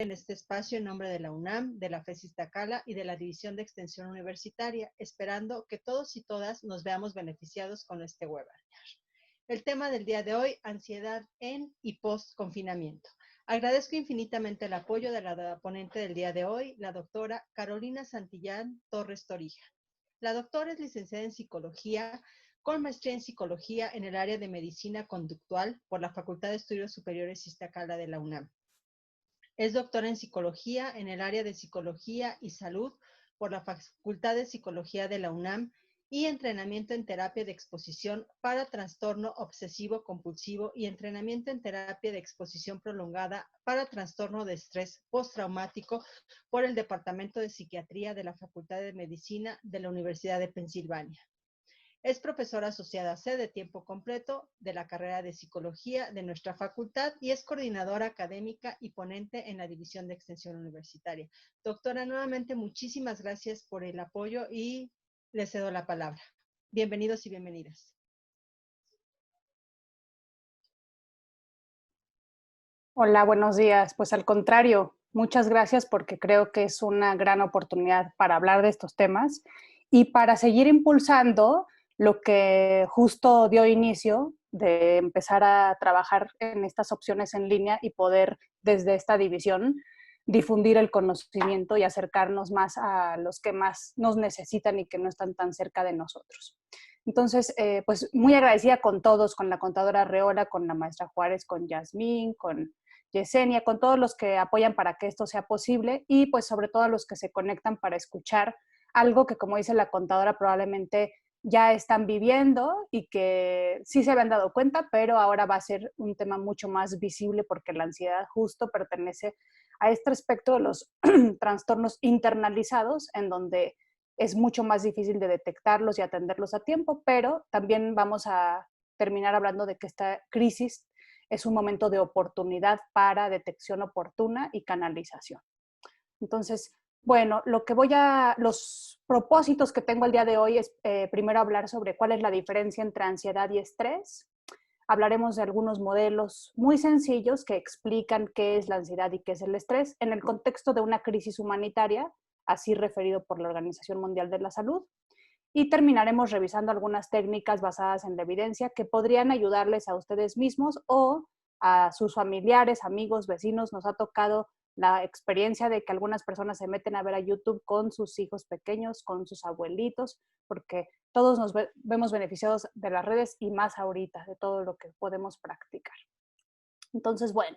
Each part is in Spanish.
en este espacio en nombre de la UNAM, de la FES Iztacala y de la División de Extensión Universitaria, esperando que todos y todas nos veamos beneficiados con este webinar. El tema del día de hoy, ansiedad en y post-confinamiento. Agradezco infinitamente el apoyo de la ponente del día de hoy, la doctora Carolina Santillán Torres Torija. La doctora es licenciada en Psicología, con maestría en Psicología en el área de Medicina Conductual por la Facultad de Estudios Superiores Iztacala de la UNAM. Es doctora en Psicología en el área de Psicología y Salud por la Facultad de Psicología de la UNAM y entrenamiento en terapia de exposición para trastorno obsesivo compulsivo y entrenamiento en terapia de exposición prolongada para trastorno de estrés postraumático por el Departamento de Psiquiatría de la Facultad de Medicina de la Universidad de Pensilvania. Es profesora asociada C de tiempo completo de la carrera de Psicología de nuestra facultad y es coordinadora académica y ponente en la División de Extensión Universitaria. Doctora, nuevamente muchísimas gracias por el apoyo y le cedo la palabra. Bienvenidos y bienvenidas. Hola, buenos días. Pues al contrario, muchas gracias porque creo que es una gran oportunidad para hablar de estos temas y para seguir impulsando lo que justo dio inicio de empezar a trabajar en estas opciones en línea y poder desde esta división difundir el conocimiento y acercarnos más a los que más nos necesitan y que no están tan cerca de nosotros. Entonces, pues muy agradecida con todos, con la contadora Arreola, con la maestra Juárez, con Yasmín, con Yesenia, con todos los que apoyan para que esto sea posible y pues sobre todo a los que se conectan para escuchar algo que, como dice la contadora, probablemente ya están viviendo y que sí se habían dado cuenta, pero ahora va a ser un tema mucho más visible porque la ansiedad justo pertenece a este aspecto de los trastornos internalizados en donde es mucho más difícil de detectarlos y atenderlos a tiempo, pero también vamos a terminar hablando de que esta crisis es un momento de oportunidad para detección oportuna y canalización. Entonces, bueno, los propósitos que tengo el día de hoy es primero hablar sobre cuál es la diferencia entre ansiedad y estrés. Hablaremos de algunos modelos muy sencillos que explican qué es la ansiedad y qué es el estrés en el contexto de una crisis humanitaria, así referido por la Organización Mundial de la Salud. Y terminaremos revisando algunas técnicas basadas en la evidencia que podrían ayudarles a ustedes mismos o a sus familiares, amigos, vecinos. Nos ha tocado la experiencia de que algunas personas se meten a ver a YouTube con sus hijos pequeños, con sus abuelitos, porque todos nos vemos beneficiados de las redes y más ahorita, de todo lo que podemos practicar. Entonces, bueno,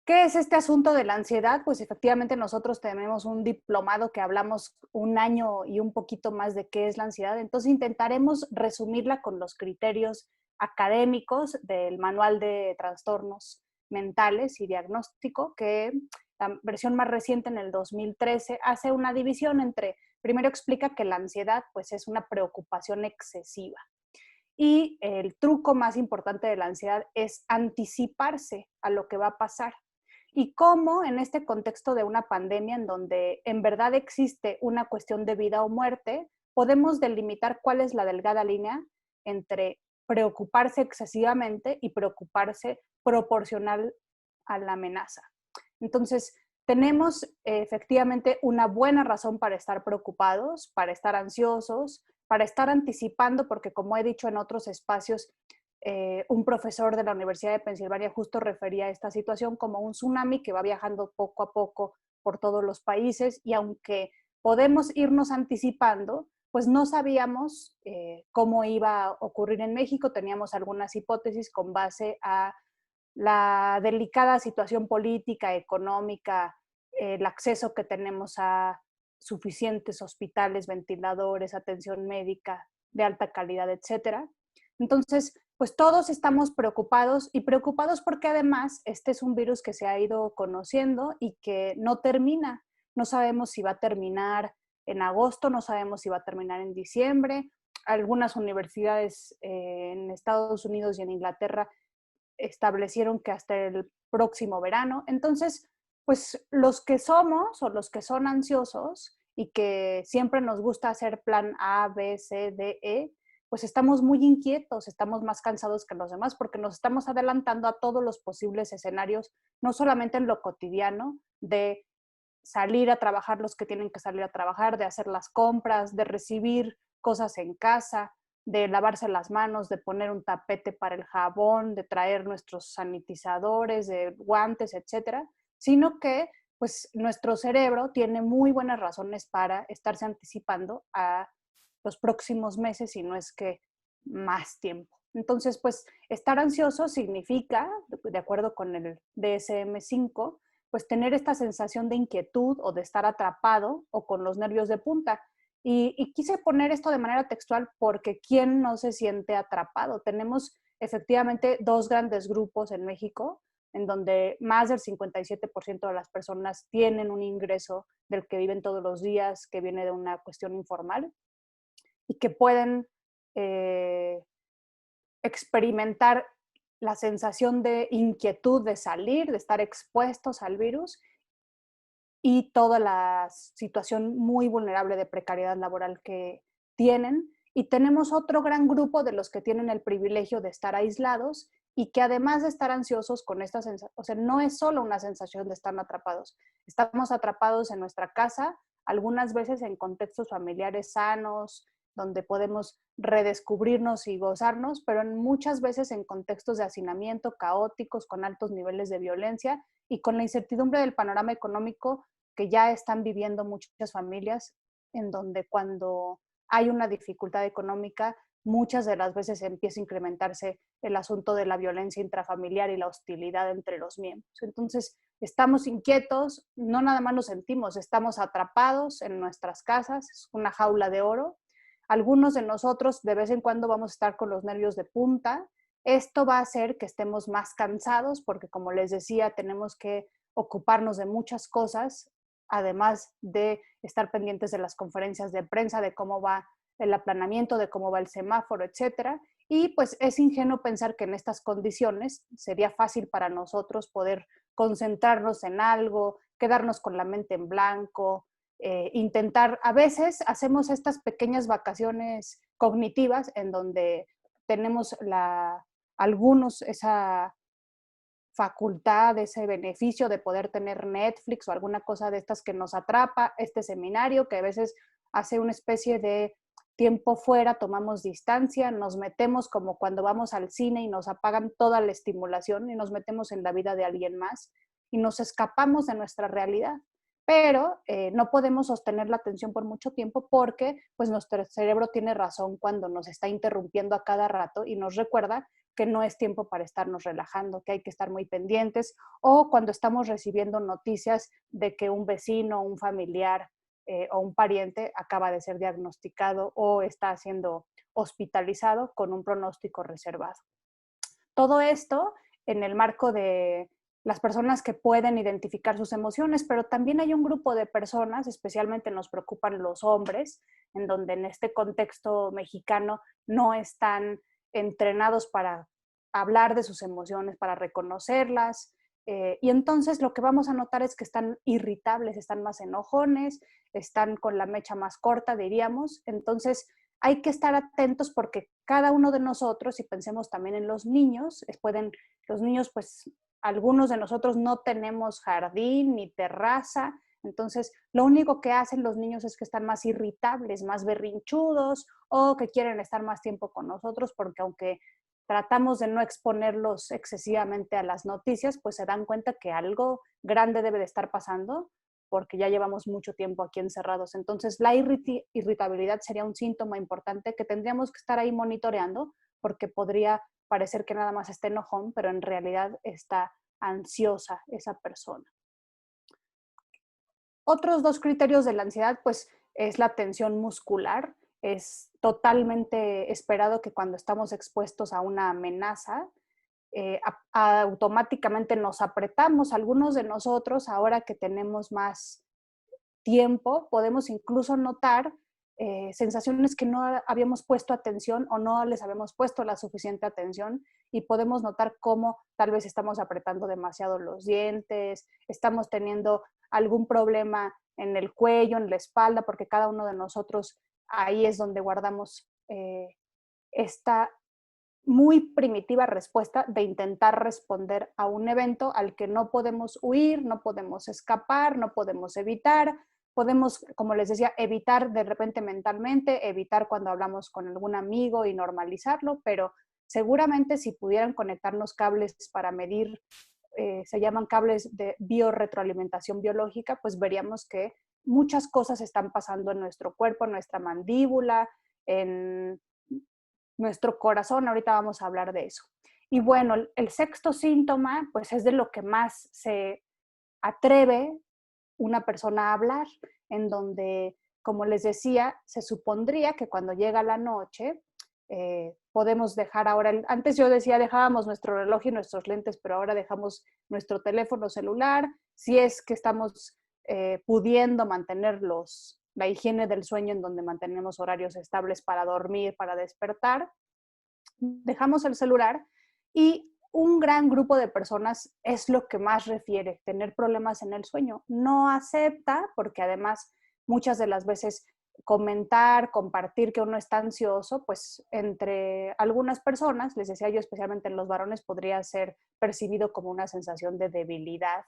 ¿qué es este asunto de la ansiedad? Pues efectivamente nosotros tenemos un diplomado que hablamos un año y un poquito más de qué es la ansiedad, entonces intentaremos resumirla con los criterios académicos del Manual de Trastornos Mentales y Diagnóstico, que la versión más reciente en el 2013 hace una división entre, primero explica que la ansiedad pues es una preocupación excesiva y el truco más importante de la ansiedad es anticiparse a lo que va a pasar y cómo en este contexto de una pandemia en donde en verdad existe una cuestión de vida o muerte, podemos delimitar cuál es la delgada línea entre preocuparse excesivamente y preocuparse proporcional a la amenaza. Entonces, tenemos efectivamente una buena razón para estar preocupados, para estar ansiosos, para estar anticipando, porque como he dicho en otros espacios, un profesor de la Universidad de Pensilvania justo refería a esta situación como un tsunami que va viajando poco a poco por todos los países y aunque podemos irnos anticipando, pues no sabíamos cómo iba a ocurrir en México, teníamos algunas hipótesis con base a la delicada situación política, económica, el acceso que tenemos a suficientes hospitales, ventiladores, atención médica de alta calidad, etcétera. Entonces, pues todos estamos preocupados y preocupados porque además este es un virus que se ha ido conociendo y que no termina. No sabemos si va a terminar en agosto, no sabemos si va a terminar en diciembre. Algunas universidades en Estados Unidos y en Inglaterra establecieron que hasta el próximo verano. Entonces, pues los que somos o los que son ansiosos y que siempre nos gusta hacer plan A, B, C, D, E, pues estamos muy inquietos, estamos más cansados que los demás porque nos estamos adelantando a todos los posibles escenarios, no solamente en lo cotidiano, de salir a trabajar los que tienen que salir a trabajar, de hacer las compras, de recibir cosas en casa, de lavarse las manos, de poner un tapete para el jabón, de traer nuestros sanitizadores, de guantes, etcétera, sino que pues nuestro cerebro tiene muy buenas razones para estarse anticipando a los próximos meses, si no es que más tiempo. Entonces, pues estar ansioso significa, de acuerdo con el DSM-5, pues tener esta sensación de inquietud o de estar atrapado o con los nervios de punta. Y quise poner esto de manera textual porque ¿quién no se siente atrapado? Tenemos efectivamente dos grandes grupos en México, en donde más del 57% de las personas tienen un ingreso del que viven todos los días, que viene de una cuestión informal, y que pueden eh, experimentar la sensación de inquietud de salir, de estar expuestos al virus, y toda la situación muy vulnerable de precariedad laboral que tienen. Y tenemos otro gran grupo de los que tienen el privilegio de estar aislados y que además de estar ansiosos con esta sensación, o sea, no es solo una sensación de estar atrapados, estamos atrapados en nuestra casa, algunas veces en contextos familiares sanos, donde podemos redescubrirnos y gozarnos, pero muchas veces en contextos de hacinamiento caóticos, con altos niveles de violencia y con la incertidumbre del panorama económico que ya están viviendo muchas familias, en donde cuando hay una dificultad económica, muchas de las veces empieza a incrementarse el asunto de la violencia intrafamiliar y la hostilidad entre los miembros. Entonces, estamos inquietos, no nada más nos sentimos, estamos atrapados en nuestras casas, es una jaula de oro. Algunos de nosotros de vez en cuando vamos a estar con los nervios de punta. Esto va a hacer que estemos más cansados porque, como les decía, tenemos que ocuparnos de muchas cosas, además de estar pendientes de las conferencias de prensa, de cómo va el aplanamiento, de cómo va el semáforo, etcétera. Y pues es ingenuo pensar que en estas condiciones sería fácil para nosotros poder concentrarnos en algo, quedarnos con la mente en blanco, intentar, a veces hacemos estas pequeñas vacaciones cognitivas en donde tenemos algunos esa facultad, ese beneficio de poder tener Netflix o alguna cosa de estas que nos atrapa, este seminario que a veces hace una especie de tiempo fuera, tomamos distancia, nos metemos como cuando vamos al cine y nos apagan toda la estimulación y nos metemos en la vida de alguien más y nos escapamos de nuestra realidad. Pero no podemos sostener la atención por mucho tiempo porque pues nuestro cerebro tiene razón cuando nos está interrumpiendo a cada rato y nos recuerda que no es tiempo para estarnos relajando, que hay que estar muy pendientes, o cuando estamos recibiendo noticias de que un vecino, un familiar o un pariente acaba de ser diagnosticado o está siendo hospitalizado con un pronóstico reservado. Todo esto en el marco de las personas que pueden identificar sus emociones, pero también hay un grupo de personas, especialmente nos preocupan los hombres, en donde en este contexto mexicano no están entrenados para hablar de sus emociones, para reconocerlas. Y entonces lo que vamos a notar es que están irritables, están más enojones, están con la mecha más corta, diríamos. Entonces hay que estar atentos porque cada uno de nosotros, y pensemos también en los niños, los niños, pues algunos de nosotros no tenemos jardín ni terraza, entonces lo único que hacen los niños es que están más irritables, más berrinchudos o que quieren estar más tiempo con nosotros porque aunque tratamos de no exponerlos excesivamente a las noticias, pues se dan cuenta que algo grande debe de estar pasando porque ya llevamos mucho tiempo aquí encerrados. Entonces, la irritabilidad sería un síntoma importante que tendríamos que estar ahí monitoreando porque podría parecer que nada más está enojón, pero en realidad está ansiosa esa persona. Otros dos criterios de la ansiedad, pues, es la tensión muscular. Es totalmente esperado que cuando estamos expuestos a una amenaza, automáticamente nos apretamos. Algunos de nosotros, ahora que tenemos más tiempo, podemos incluso notar sensaciones que no habíamos puesto atención o no les habíamos puesto la suficiente atención y podemos notar cómo tal vez estamos apretando demasiado los dientes, estamos teniendo algún problema en el cuello, en la espalda, porque cada uno de nosotros ahí es donde guardamos esta muy primitiva respuesta de intentar responder a un evento al que no podemos huir, no podemos escapar, no podemos evitar. Podemos, como les decía, evitar de repente mentalmente, evitar cuando hablamos con algún amigo y normalizarlo, pero seguramente si pudieran conectarnos cables para medir, se llaman cables de biorretroalimentación biológica, pues veríamos que muchas cosas están pasando en nuestro cuerpo, en nuestra mandíbula, en nuestro corazón. Ahorita vamos a hablar de eso. Y bueno, el sexto síntoma, pues es de lo que más se atreve una persona a hablar, en donde, como les decía, se supondría que cuando llega la noche, podemos dejar ahora, antes yo decía dejábamos nuestro reloj y nuestros lentes, pero ahora dejamos nuestro teléfono celular, si es que estamos pudiendo mantener la higiene del sueño en donde mantenemos horarios estables para dormir, para despertar, dejamos el celular y un gran grupo de personas es lo que más refiere, tener problemas en el sueño. No acepta, porque además muchas de las veces comentar, compartir que uno está ansioso, pues entre algunas personas, les decía yo, especialmente en los varones, podría ser percibido como una sensación de debilidad,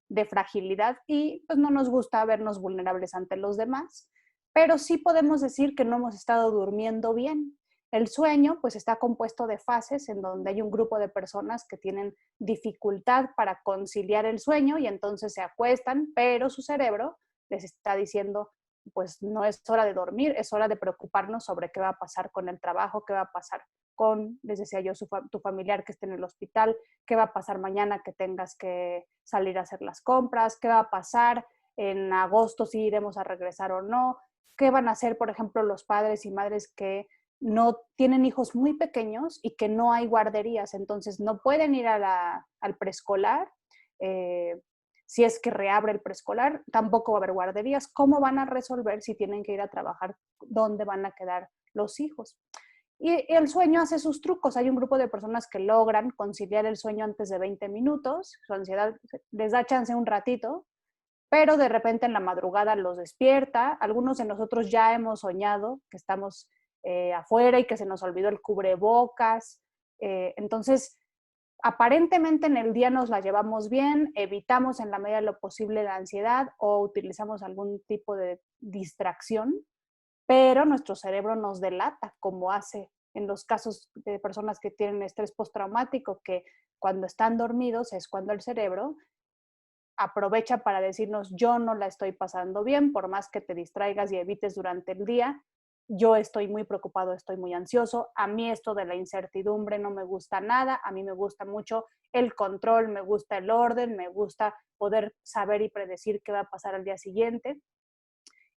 de fragilidad, y pues no nos gusta vernos vulnerables ante los demás, pero sí podemos decir que no hemos estado durmiendo bien. El sueño pues está compuesto de fases en donde hay un grupo de personas que tienen dificultad para conciliar el sueño y entonces se acuestan, pero su cerebro les está diciendo pues no es hora de dormir, es hora de preocuparnos sobre qué va a pasar con el trabajo, qué va a pasar con, les decía yo, tu familiar que esté en el hospital, qué va a pasar mañana que tengas que salir a hacer las compras, qué va a pasar en agosto si iremos a regresar o no, qué van a hacer, por ejemplo, los padres y madres que no tienen hijos muy pequeños y que no hay guarderías, entonces no pueden ir al preescolar, si es que reabre el preescolar, tampoco va a haber guarderías. ¿Cómo van a resolver si tienen que ir a trabajar? ¿Dónde van a quedar los hijos? Y el sueño hace sus trucos. Hay un grupo de personas que logran conciliar el sueño antes de 20 minutos, su ansiedad les da chance un ratito, pero de repente en la madrugada los despierta. Algunos de nosotros ya hemos soñado que estamos afuera y que se nos olvidó el cubrebocas. Entonces, aparentemente en el día nos la llevamos bien, evitamos en la medida de lo posible la ansiedad o utilizamos algún tipo de distracción, pero nuestro cerebro nos delata, como hace en los casos de personas que tienen estrés postraumático, que cuando están dormidos es cuando el cerebro aprovecha para decirnos, yo no la estoy pasando bien, por más que te distraigas y evites durante el día, yo estoy muy preocupado, estoy muy ansioso, a mí esto de la incertidumbre no me gusta nada, a mí me gusta mucho el control, me gusta el orden, me gusta poder saber y predecir qué va a pasar al día siguiente.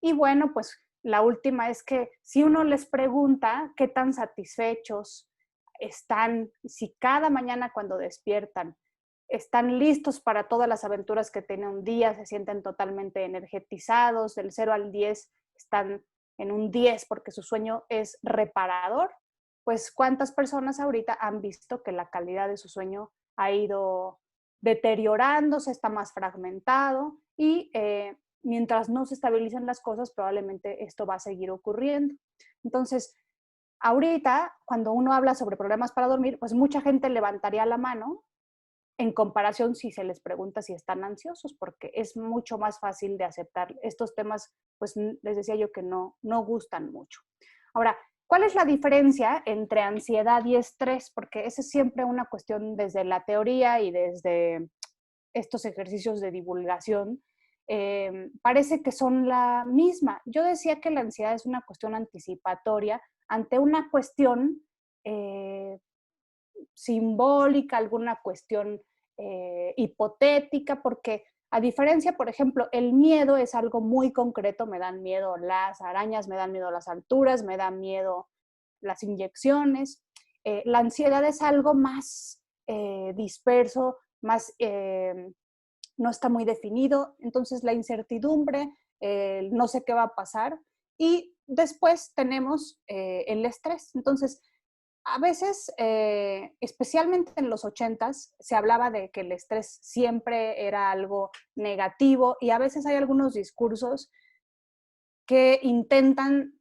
Y bueno, pues la última es que si uno les pregunta qué tan satisfechos están, si cada mañana cuando despiertan están listos para todas las aventuras que tiene un día, se sienten totalmente energetizados, del 0 al 10 están en un 10 porque su sueño es reparador, pues cuántas personas ahorita han visto que la calidad de su sueño ha ido deteriorándose, está más fragmentado y mientras no se estabilicen las cosas, probablemente esto va a seguir ocurriendo. Entonces, ahorita, cuando uno habla sobre problemas para dormir, pues mucha gente levantaría la mano en comparación si se les pregunta si están ansiosos, porque es mucho más fácil de aceptar estos temas, pues les decía yo que no gustan mucho. Ahora, ¿cuál es la diferencia entre ansiedad y estrés? Porque esa es siempre una cuestión desde la teoría y desde estos ejercicios de divulgación, parece que son la misma. Yo decía que la ansiedad es una cuestión anticipatoria ante una cuestión simbólica, alguna cuestión hipotética, porque a diferencia, por ejemplo, el miedo es algo muy concreto, me dan miedo las arañas, me dan miedo las alturas, me dan miedo las inyecciones. La ansiedad es algo más disperso, más no está muy definido, entonces la incertidumbre, no sé qué va a pasar, y después tenemos el estrés. Entonces, a veces, especialmente en los 80s, se hablaba de que el estrés siempre era algo negativo y a veces hay algunos discursos que intentan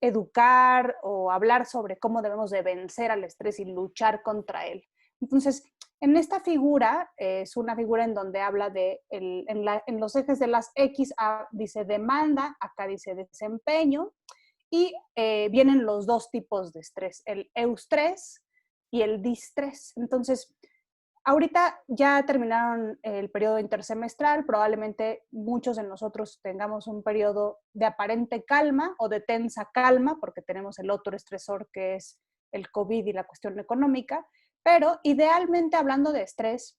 educar o hablar sobre cómo debemos de vencer al estrés y luchar contra él. Entonces, en esta figura, es una figura en donde habla de, en los ejes de las X, dice demanda, acá dice desempeño, y vienen los dos tipos de estrés, el eustrés y el distrés. Entonces, ahorita ya terminaron el periodo intersemestral, probablemente muchos de nosotros tengamos un periodo de aparente calma o de tensa calma, porque tenemos el otro estresor que es el COVID y la cuestión económica, pero idealmente hablando de estrés,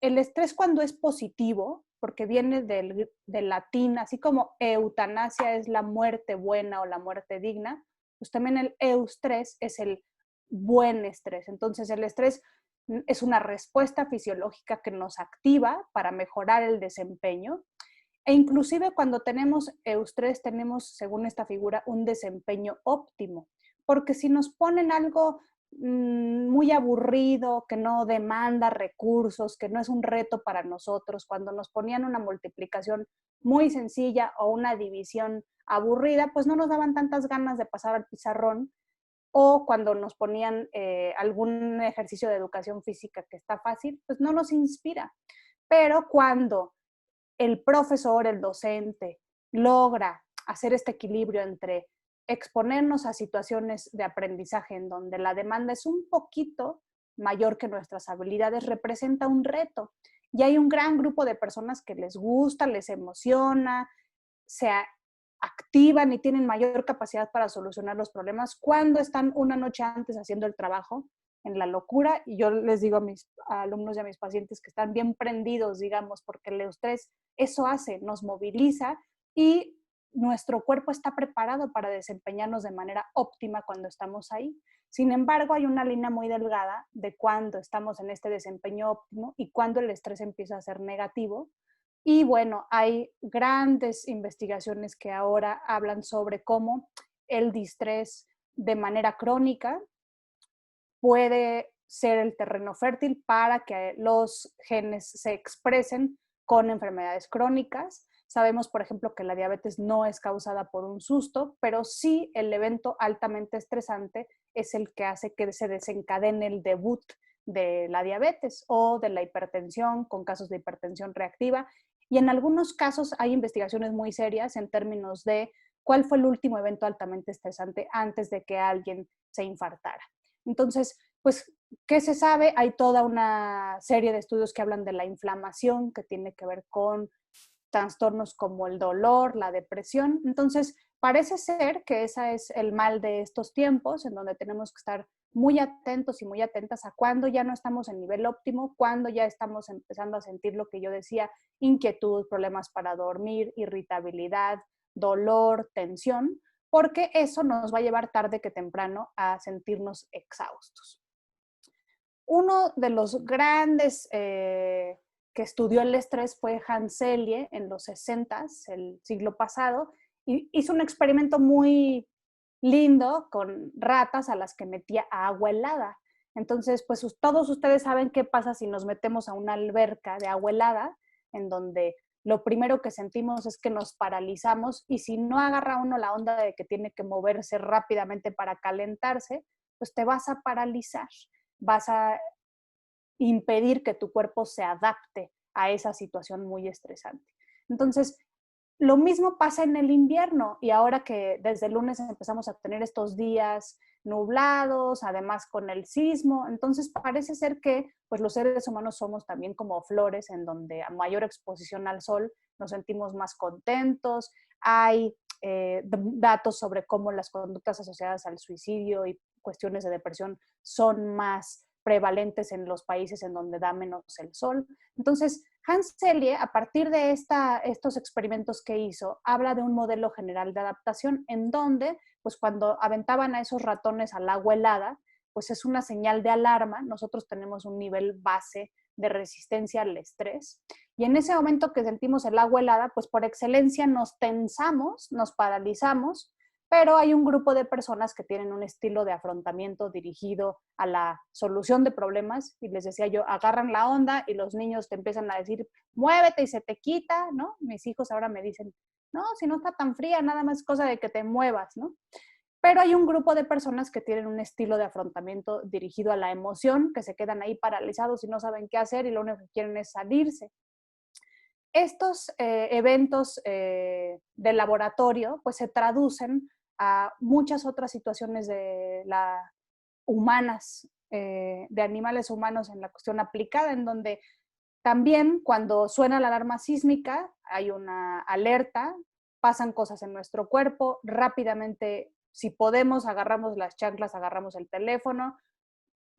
el estrés cuando es positivo, porque viene del latín, así como eutanasia es la muerte buena o la muerte digna, pues también el eustrés es el buen estrés. Entonces el estrés es una respuesta fisiológica que nos activa para mejorar el desempeño. E inclusive cuando tenemos eustrés tenemos, según esta figura, un desempeño óptimo. Porque si nos ponen algo muy aburrido, que no demanda recursos, que no es un reto para nosotros, cuando nos ponían una multiplicación muy sencilla o una división aburrida, pues no nos daban tantas ganas de pasar al pizarrón, o cuando nos ponían algún ejercicio de educación física que está fácil, pues no nos inspira. Pero cuando el profesor, el docente, logra hacer este equilibrio entre exponernos a situaciones de aprendizaje en donde la demanda es un poquito mayor que nuestras habilidades, representa un reto. Y hay un gran grupo de personas que les gusta, les emociona, se activan y tienen mayor capacidad para solucionar los problemas cuando están una noche antes haciendo el trabajo en la locura. Y yo les digo a mis alumnos y a mis pacientes que están bien prendidos, digamos, porque el estrés eso hace, nos moviliza y nuestro cuerpo está preparado para desempeñarnos de manera óptima cuando estamos ahí. Sin embargo, hay una línea muy delgada de cuando estamos en este desempeño óptimo y cuando el estrés empieza a ser negativo. Y bueno, hay grandes investigaciones que ahora hablan sobre cómo el distrés de manera crónica puede ser el terreno fértil para que los genes se expresen con enfermedades crónicas. Sabemos, por ejemplo, que la diabetes no es causada por un susto, pero sí el evento altamente estresante es el que hace que se desencadene el debut de la diabetes o de la hipertensión, con casos de hipertensión reactiva. Y en algunos casos hay investigaciones muy serias en términos de cuál fue el último evento altamente estresante antes de que alguien se infartara. Entonces, pues, ¿qué se sabe? Hay toda una serie de estudios que hablan de la inflamación, que tiene que ver con trastornos como el dolor, la depresión. Entonces, parece ser que ese es el mal de estos tiempos, en donde tenemos que estar muy atentos y muy atentas a cuando ya no estamos en nivel óptimo, cuando ya estamos empezando a sentir lo que yo decía, inquietud, problemas para dormir, irritabilidad, dolor, tensión, porque eso nos va a llevar tarde que temprano a sentirnos exhaustos. Uno de los grandes que estudió el estrés fue Hans Selye en los 60, el siglo pasado, y hizo un experimento muy lindo con ratas a las que metía agua helada. Entonces, pues todos ustedes saben qué pasa si nos metemos a una alberca de agua helada, en donde lo primero que sentimos es que nos paralizamos y si no agarra uno la onda de que tiene que moverse rápidamente para calentarse, pues te vas a paralizar, vas a impedir que tu cuerpo se adapte a esa situación muy estresante. Entonces, lo mismo pasa en el invierno y ahora que desde el lunes empezamos a tener estos días nublados, además con el sismo, entonces parece ser que pues los seres humanos somos también como flores en donde a mayor exposición al sol nos sentimos más contentos, hay datos sobre cómo las conductas asociadas al suicidio y cuestiones de depresión son más prevalentes en los países en donde da menos el sol. Entonces, Hans Selye, a partir de estos experimentos que hizo, habla de un modelo general de adaptación en donde, pues cuando aventaban a esos ratones al agua helada, pues es una señal de alarma, nosotros tenemos un nivel base de resistencia al estrés, y en ese momento que sentimos el agua helada, pues por excelencia nos tensamos, nos paralizamos, pero hay un grupo de personas que tienen un estilo de afrontamiento dirigido a la solución de problemas, y les decía yo, agarran la onda y los niños te empiezan a decir, muévete y se te quita, ¿no? Mis hijos ahora me dicen, no, si no está tan fría, nada más es cosa de que te muevas, ¿no? Pero hay un grupo de personas que tienen un estilo de afrontamiento dirigido a la emoción, que se quedan ahí paralizados y no saben qué hacer y lo único que quieren es salirse. Estos eventos de laboratorio pues se traducen a muchas otras situaciones humanas, de animales humanos en la cuestión aplicada, en donde también cuando suena la alarma sísmica hay una alerta, pasan cosas en nuestro cuerpo, rápidamente, si podemos, agarramos las chanclas, agarramos el teléfono,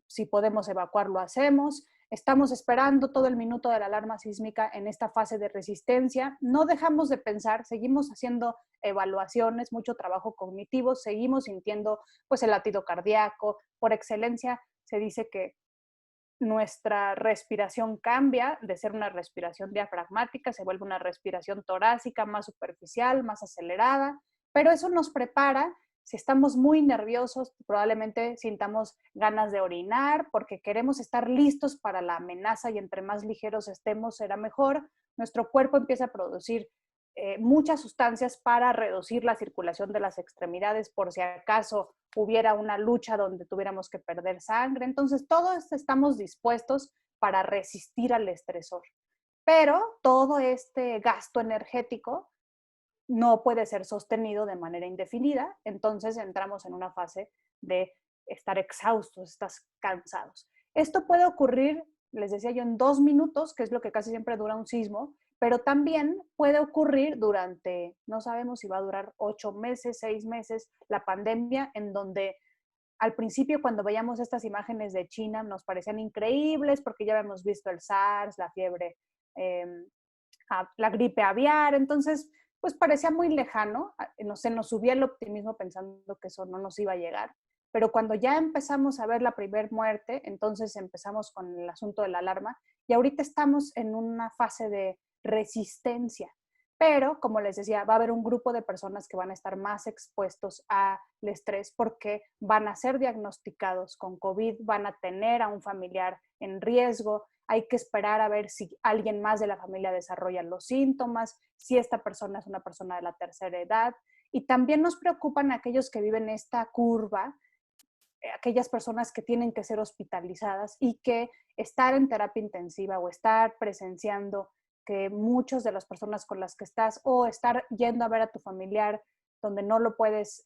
si podemos evacuar, lo hacemos. Estamos esperando todo el minuto de la alarma sísmica en esta fase de resistencia. No dejamos de pensar, seguimos haciendo evaluaciones, mucho trabajo cognitivo, seguimos sintiendo pues el latido cardíaco. Por excelencia, se dice que nuestra respiración cambia de ser una respiración diafragmática, se vuelve una respiración torácica, más superficial, más acelerada, pero eso nos prepara. Si estamos muy nerviosos, probablemente sintamos ganas de orinar porque queremos estar listos para la amenaza y entre más ligeros estemos será mejor. Nuestro cuerpo empieza a producir muchas sustancias para reducir la circulación de las extremidades por si acaso hubiera una lucha donde tuviéramos que perder sangre. Entonces, todos estamos dispuestos para resistir al estresor. Pero todo este gasto energético no puede ser sostenido de manera indefinida, entonces entramos en una fase de estar exhaustos, estás cansados. Esto puede ocurrir, les decía yo, en 2 minutos, que es lo que casi siempre dura un sismo, pero también puede ocurrir durante, no sabemos si va a durar 8 meses, 6 meses, la pandemia, en donde al principio cuando veíamos estas imágenes de China nos parecían increíbles porque ya habíamos visto el SARS, la fiebre, eh, la gripe aviar, entonces pues parecía muy lejano, no sé, nos subía el optimismo pensando que eso no nos iba a llegar, pero cuando ya empezamos a ver la primer muerte, entonces empezamos con el asunto de la alarma y ahorita estamos en una fase de resistencia, pero como les decía, va a haber un grupo de personas que van a estar más expuestos al estrés porque van a ser diagnosticados con COVID, van a tener a un familiar en riesgo, hay que esperar a ver si alguien más de la familia desarrolla los síntomas, si esta persona es una persona de la tercera edad. Y también nos preocupan aquellos que viven esta curva, aquellas personas que tienen que ser hospitalizadas y que estar en terapia intensiva o estar presenciando que muchas de las personas con las que estás o estar yendo a ver a tu familiar donde no lo puedes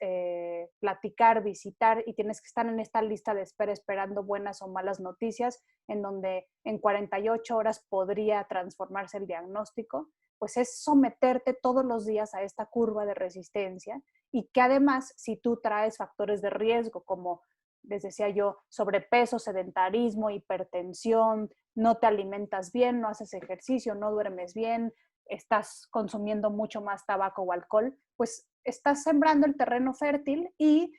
platicar, visitar y tienes que estar en esta lista de espera esperando buenas o malas noticias, en donde en 48 horas podría transformarse el diagnóstico, pues es someterte todos los días a esta curva de resistencia y que además si tú traes factores de riesgo como les decía yo, sobrepeso, sedentarismo, hipertensión, no te alimentas bien, no haces ejercicio, no duermes bien, estás consumiendo mucho más tabaco o alcohol, pues estás sembrando el terreno fértil y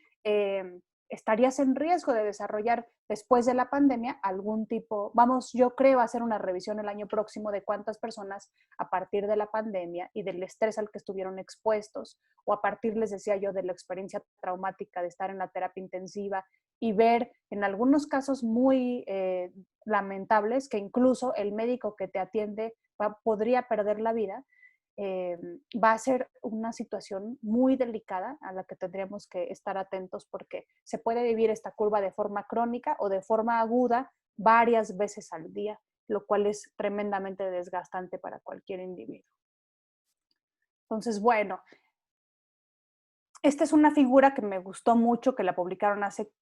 estarías en riesgo de desarrollar después de la pandemia algún tipo, vamos, yo creo hacer una revisión el año próximo de cuántas personas a partir de la pandemia y del estrés al que estuvieron expuestos o a partir, les decía yo, de la experiencia traumática de estar en la terapia intensiva y ver en algunos casos muy lamentables que incluso el médico que te atiende podría perder la vida, va a ser una situación muy delicada a la que tendríamos que estar atentos porque se puede vivir esta curva de forma crónica o de forma aguda varias veces al día, lo cual es tremendamente desgastante para cualquier individuo. Entonces, bueno, esta es una figura que me gustó mucho, que la publicaron hace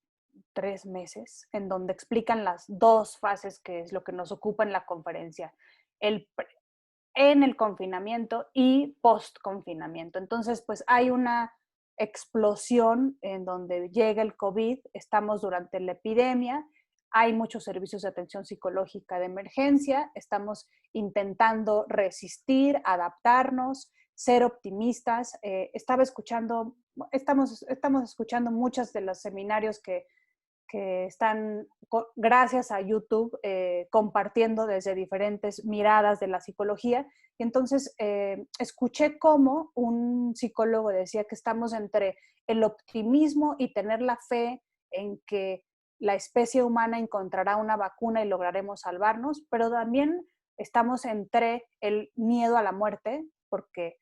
3 meses, en donde explican las dos fases que es lo que nos ocupa en la conferencia, en el confinamiento y post-confinamiento. Entonces, pues hay una explosión en donde llega el COVID, estamos durante la epidemia, hay muchos servicios de atención psicológica de emergencia, estamos intentando resistir, adaptarnos, ser optimistas. Estamos escuchando muchos de los seminarios que están, gracias a YouTube, compartiendo desde diferentes miradas de la psicología. Y entonces escuché cómo un psicólogo decía que estamos entre el optimismo y tener la fe en que la especie humana encontrará una vacuna y lograremos salvarnos, pero también estamos entre el miedo a la muerte, porque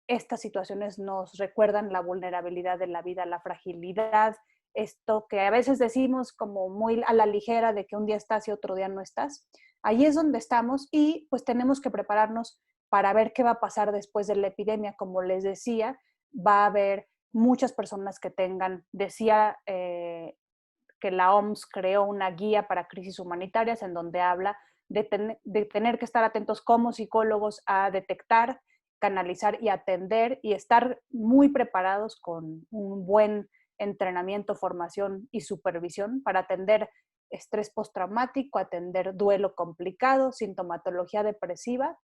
estas situaciones nos recuerdan la vulnerabilidad de la vida, la fragilidad, esto que a veces decimos como muy a la ligera de que un día estás y otro día no estás. Ahí es donde estamos y pues tenemos que prepararnos para ver qué va a pasar después de la epidemia. Como les decía, va a haber muchas personas que tengan, decía que la OMS creó una guía para crisis humanitarias en donde habla de tener que estar atentos como psicólogos a detectar, canalizar y atender y estar muy preparados con un buen entrenamiento, formación y supervisión para atender estrés postraumático, atender duelo complicado, sintomatología depresiva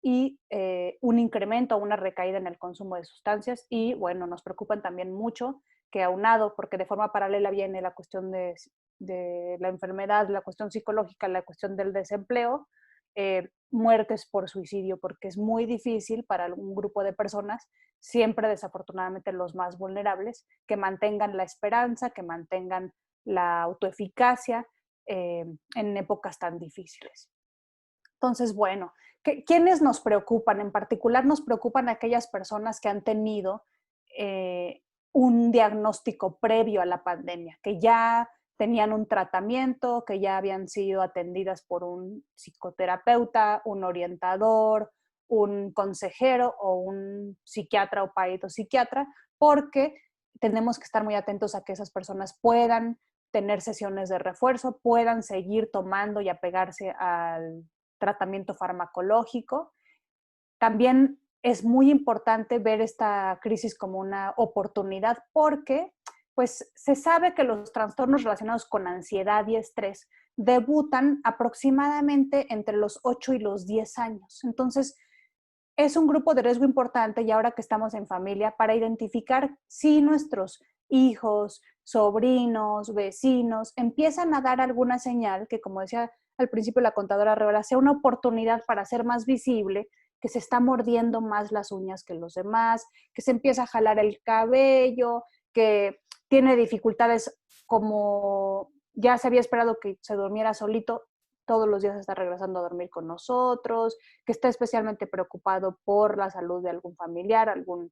y un incremento o una recaída en el consumo de sustancias. Y bueno, nos preocupan también mucho que aunado, porque de forma paralela viene la cuestión de la enfermedad, la cuestión psicológica, la cuestión del desempleo, muertes por suicidio, porque es muy difícil para un grupo de personas, siempre desafortunadamente los más vulnerables, que mantengan la esperanza, que mantengan la autoeficacia en épocas tan difíciles. Entonces, bueno, ¿quiénes nos preocupan? En particular nos preocupan aquellas personas que han tenido un diagnóstico previo a la pandemia, que ya tenían un tratamiento, que ya habían sido atendidas por un psicoterapeuta, un orientador, un consejero o un psiquiatra o psiquiatra, porque tenemos que estar muy atentos a que esas personas puedan tener sesiones de refuerzo, puedan seguir tomando y apegarse al tratamiento farmacológico. También es muy importante ver esta crisis como una oportunidad porque pues, se sabe que los trastornos relacionados con ansiedad y estrés debutan aproximadamente entre los 8 y los 10 años. Entonces, es un grupo de riesgo importante y ahora que estamos en familia para identificar si nuestros hijos, sobrinos, vecinos empiezan a dar alguna señal que, como decía al principio la contadora Rivera, sea una oportunidad para ser más visible, que se está mordiendo más las uñas que los demás, que se empieza a jalar el cabello, que tiene dificultades como ya se había esperado que se durmiera solito, todos los días está regresando a dormir con nosotros, que está especialmente preocupado por la salud de algún familiar, algún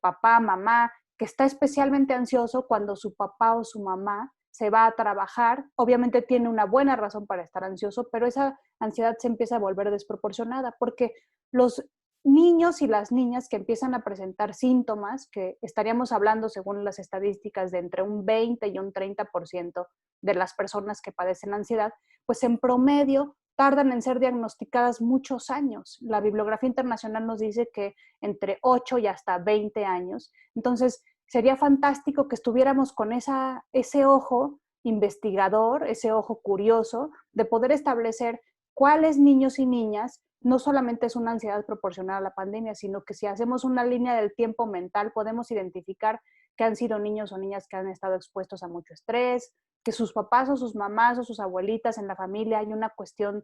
papá, mamá, que está especialmente ansioso cuando su papá o su mamá se va a trabajar. Obviamente tiene una buena razón para estar ansioso, pero esa ansiedad se empieza a volver desproporcionada porque los niños y las niñas que empiezan a presentar síntomas, que estaríamos hablando según las estadísticas de entre un 20 y un 30% de las personas que padecen ansiedad, pues en promedio tardan en ser diagnosticadas muchos años. La bibliografía internacional nos dice que entre 8 y hasta 20 años. Entonces, sería fantástico que estuviéramos con ese ojo investigador, ese ojo curioso, de poder establecer cuáles niños y niñas no solamente es una ansiedad proporcional a la pandemia, sino que si hacemos una línea del tiempo mental, podemos identificar que han sido niños o niñas que han estado expuestos a mucho estrés, que sus papás o sus mamás o sus abuelitas en la familia hay una cuestión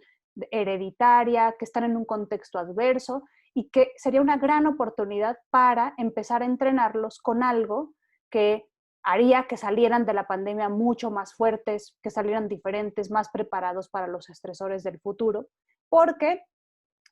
hereditaria, que están en un contexto adverso y que sería una gran oportunidad para empezar a entrenarlos con algo que haría que salieran de la pandemia mucho más fuertes, que salieran diferentes, más preparados para los estresores del futuro, porque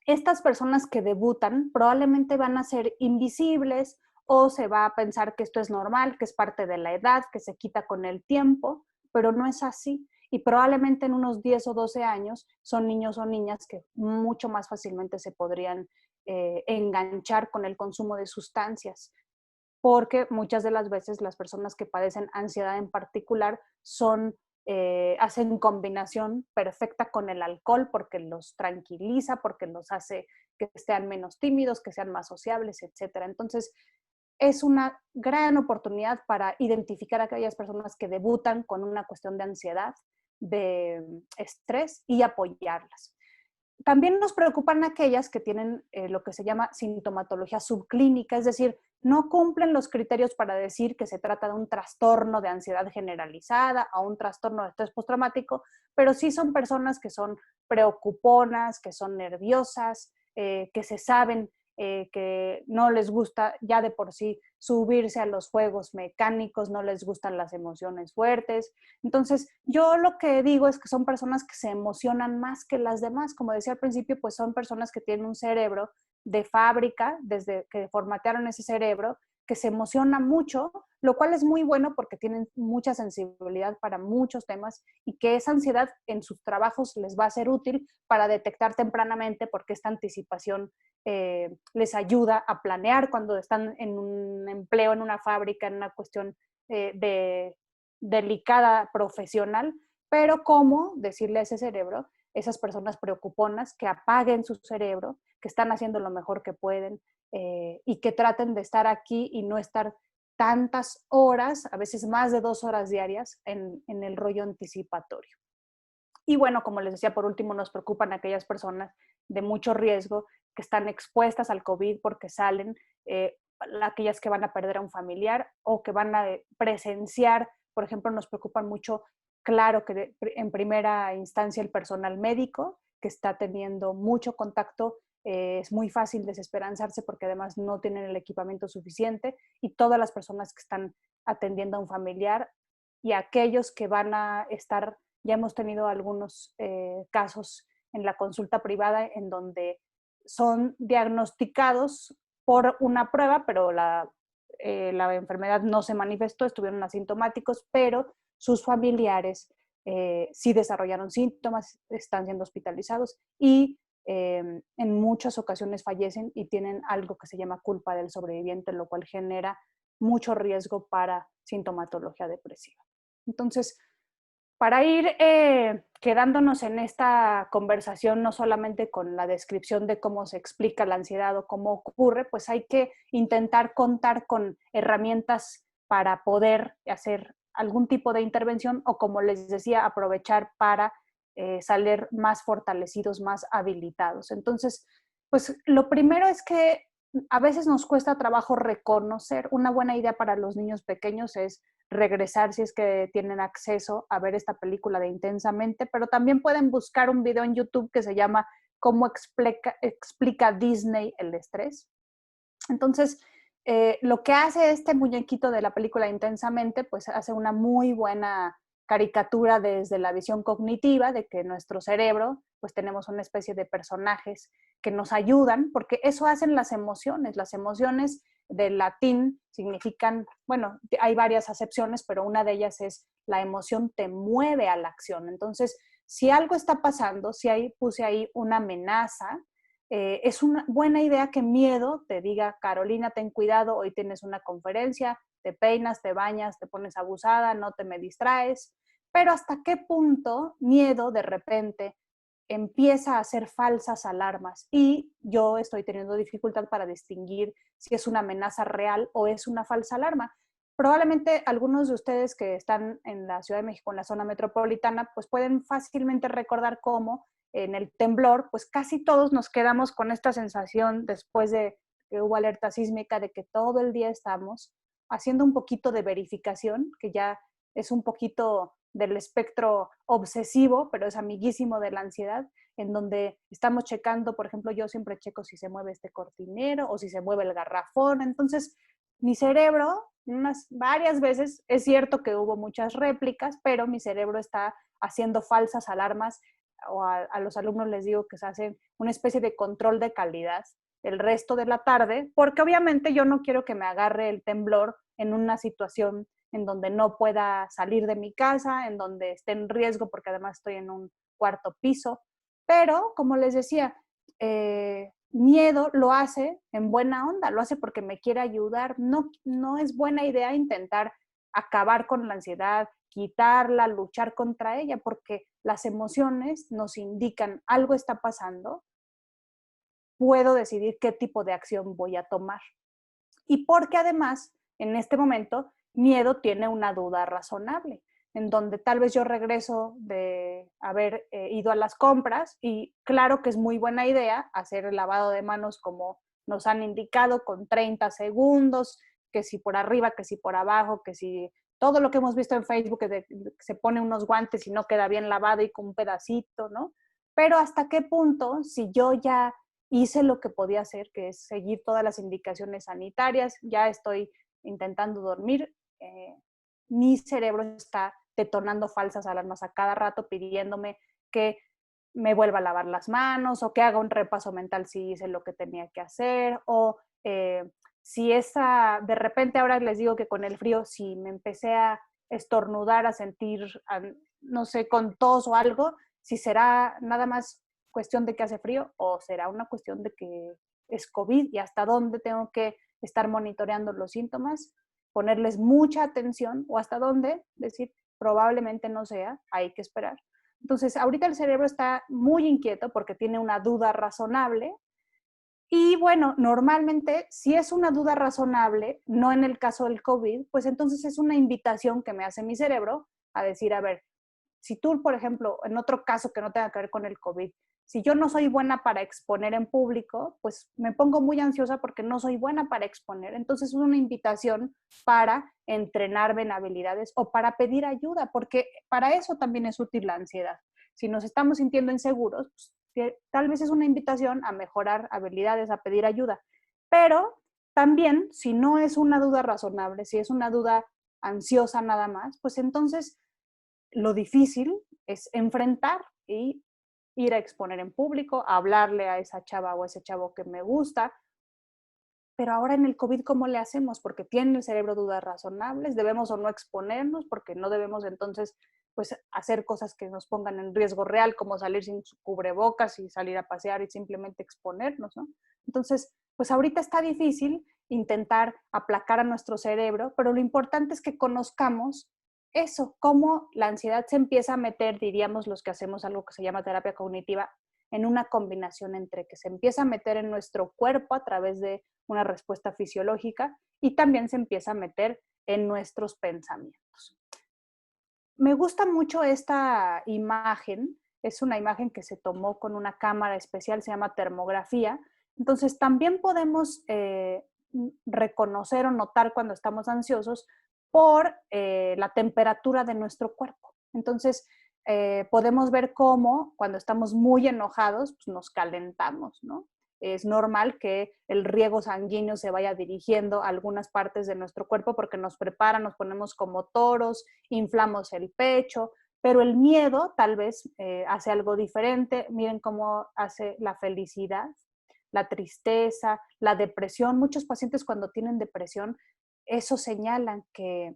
estas personas que debutan probablemente van a ser invisibles o se va a pensar que esto es normal, que es parte de la edad, que se quita con el tiempo, pero no es así. Y probablemente en unos 10 o 12 años son niños o niñas que mucho más fácilmente se podrían enganchar con el consumo de sustancias, porque muchas de las veces las personas que padecen ansiedad en particular hacen combinación perfecta con el alcohol porque los tranquiliza, porque los hace que sean menos tímidos, que sean más sociables, etc. Entonces, es una gran oportunidad para identificar a aquellas personas que debutan con una cuestión de ansiedad, de estrés y apoyarlas. También nos preocupan aquellas que tienen lo que se llama sintomatología subclínica, es decir, no cumplen los criterios para decir que se trata de un trastorno de ansiedad generalizada o un trastorno de estrés postraumático, pero sí son personas que son preocuponas, que son nerviosas, que se saben que no les gusta ya de por sí subirse a los juegos mecánicos, no les gustan las emociones fuertes. Entonces, yo lo que digo es que son personas que se emocionan más que las demás. Como decía al principio, pues son personas que tienen un cerebro de fábrica, desde que formatearon ese cerebro, que se emociona mucho, lo cual es muy bueno porque tienen mucha sensibilidad para muchos temas y que esa ansiedad en sus trabajos les va a ser útil para detectar tempranamente porque esta anticipación les ayuda a planear cuando están en un empleo, en una fábrica, en una cuestión de delicada profesional, pero cómo decirle a ese cerebro, esas personas preocuponas, que apaguen su cerebro, que están haciendo lo mejor que pueden, y que traten de estar aquí y no estar tantas horas, a veces más de 2 horas diarias, en el rollo anticipatorio. Y bueno, como les decía, por último, nos preocupan aquellas personas de mucho riesgo que están expuestas al COVID porque salen, aquellas que van a perder a un familiar o que van a presenciar, por ejemplo, nos preocupan mucho, claro que en primera instancia el personal médico que está teniendo mucho contacto, es muy fácil desesperanzarse porque además no tienen el equipamiento suficiente, y todas las personas que están atendiendo a un familiar y aquellos que van a estar. Ya hemos tenido algunos casos en la consulta privada en donde son diagnosticados por una prueba, pero la enfermedad no se manifestó, estuvieron asintomáticos, pero sus familiares sí desarrollaron síntomas, están siendo hospitalizados y en muchas ocasiones fallecen y tienen algo que se llama culpa del sobreviviente, lo cual genera mucho riesgo para sintomatología depresiva. Entonces, para ir quedándonos en esta conversación, no solamente con la descripción de cómo se explica la ansiedad o cómo ocurre, pues hay que intentar contar con herramientas para poder hacer algún tipo de intervención o, como les decía, aprovechar para salir más fortalecidos, más habilitados. Entonces, pues lo primero es que a veces nos cuesta trabajo reconocer. Una buena idea para los niños pequeños es regresar, si es que tienen acceso a ver esta película de Intensamente, pero también pueden buscar un video en YouTube que se llama ¿Cómo explica Disney el estrés? Entonces, lo que hace este muñequito de la película Intensamente, pues hace una muy buena caricatura desde la visión cognitiva de que nuestro cerebro, pues tenemos una especie de personajes que nos ayudan, porque eso hacen las emociones. Las emociones del latín significan, bueno, hay varias acepciones, pero una de ellas es la emoción te mueve a la acción. Entonces, si algo está pasando, si puse ahí una amenaza, es una buena idea que miedo te diga, Carolina, ten cuidado, hoy tienes una conferencia, te peinas, te bañas, te pones abusada, no te me distraes, pero hasta qué punto miedo de repente empieza a hacer falsas alarmas y yo estoy teniendo dificultad para distinguir si es una amenaza real o es una falsa alarma. Probablemente algunos de ustedes que están en la Ciudad de México, en la zona metropolitana, pues pueden fácilmente recordar cómo en el temblor, pues casi todos nos quedamos con esta sensación después de que hubo alerta sísmica de que todo el día estamos haciendo un poquito de verificación, que ya es un poquito del espectro obsesivo, pero es amiguísimo de la ansiedad, en donde estamos checando, por ejemplo, yo siempre checo si se mueve este cortinero o si se mueve el garrafón. Entonces, mi cerebro, varias veces, es cierto que hubo muchas réplicas, pero mi cerebro está haciendo falsas alarmas, o a los alumnos les digo que se hacen una especie de control de calidad el resto de la tarde, porque obviamente yo no quiero que me agarre el temblor en una situación en donde no pueda salir de mi casa, en donde esté en riesgo, porque además estoy en un cuarto piso. Pero, como les decía, miedo lo hace en buena onda, lo hace porque me quiere ayudar. No, no es buena idea intentar acabar con la ansiedad, quitarla, luchar contra ella, porque las emociones nos indican algo está pasando, puedo decidir qué tipo de acción voy a tomar. Y porque además, en este momento, miedo tiene una duda razonable, en donde tal vez yo regreso de haber ido a las compras y claro que es muy buena idea hacer el lavado de manos como nos han indicado con 30 segundos, que si por arriba, que si por abajo, que si todo lo que hemos visto en Facebook, que se pone unos guantes y no queda bien lavado y con un pedacito, ¿no? Pero hasta qué punto, si yo ya hice lo que podía hacer, que es seguir todas las indicaciones sanitarias, ya estoy intentando dormir, mi cerebro está detonando falsas alarmas a cada rato pidiéndome que me vuelva a lavar las manos o que haga un repaso mental si hice lo que tenía que hacer o si de repente ahora les digo que con el frío, si me empecé a estornudar, a sentir, no sé, con tos o algo, si será nada más cuestión de que hace frío o será una cuestión de que es COVID y hasta dónde tengo que estar monitoreando los síntomas, ponerles mucha atención o hasta dónde decir probablemente no sea, hay que esperar. Entonces, ahorita el cerebro está muy inquieto porque tiene una duda razonable y bueno, normalmente si es una duda razonable, no en el caso del COVID, pues entonces es una invitación que me hace mi cerebro a decir, a ver, si tú, por ejemplo, en otro caso que no tenga que ver con el COVID, si yo no soy buena para exponer en público, pues me pongo muy ansiosa porque no soy buena para exponer. Entonces es una invitación para entrenarme en habilidades o para pedir ayuda, porque para eso también es útil la ansiedad. Si nos estamos sintiendo inseguros, pues, tal vez es una invitación a mejorar habilidades, a pedir ayuda. Pero también, si no es una duda razonable, si es una duda ansiosa nada más, pues entonces lo difícil es enfrentar y ir a exponer en público, a hablarle a esa chava o a ese chavo que me gusta. Pero ahora en el COVID, ¿cómo le hacemos? Porque tiene el cerebro dudas razonables, debemos o no exponernos, porque no debemos entonces pues hacer cosas que nos pongan en riesgo real, como salir sin cubrebocas y salir a pasear y simplemente exponernos, ¿no? Entonces, pues ahorita está difícil intentar aplacar a nuestro cerebro, pero lo importante es que conozcamos eso, cómo la ansiedad se empieza a meter, diríamos los que hacemos algo que se llama terapia cognitiva, en una combinación entre que se empieza a meter en nuestro cuerpo a través de una respuesta fisiológica y también se empieza a meter en nuestros pensamientos. Me gusta mucho esta imagen, es una imagen que se tomó con una cámara especial, se llama termografía. Entonces también podemos reconocer o notar cuando estamos ansiosos por la temperatura de nuestro cuerpo. Entonces podemos ver cómo cuando estamos muy enojados pues nos calentamos, ¿no? Es normal que el riego sanguíneo se vaya dirigiendo a algunas partes de nuestro cuerpo porque nos prepara, nos ponemos como toros, inflamos el pecho, pero el miedo tal vez hace algo diferente. Miren cómo hace la felicidad, la tristeza, la depresión. Muchos pacientes cuando tienen depresión, eso señalan que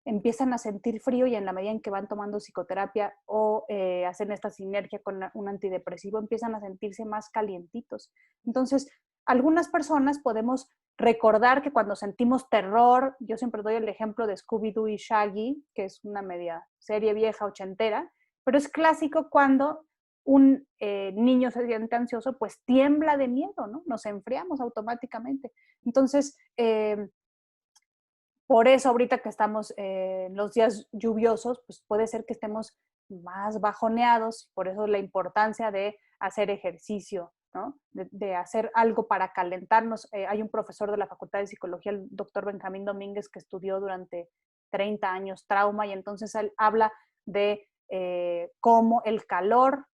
empiezan a sentir frío y en la medida en que van tomando psicoterapia o hacen esta sinergia con un antidepresivo, empiezan a sentirse más calientitos. Entonces, algunas personas podemos recordar que cuando sentimos terror, yo siempre doy el ejemplo de Scooby-Doo y Shaggy, que es una media serie vieja ochentera, pero es clásico cuando un niño se siente ansioso, pues tiembla de miedo, ¿no? Nos enfriamos automáticamente. Entonces, por eso ahorita que estamos en los días lluviosos, pues puede ser que estemos más bajoneados, por eso la importancia de hacer ejercicio, ¿no? De hacer algo para calentarnos. Hay un profesor de la Facultad de Psicología, el doctor Benjamín Domínguez, que estudió durante 30 años trauma y entonces él habla de cómo el calor,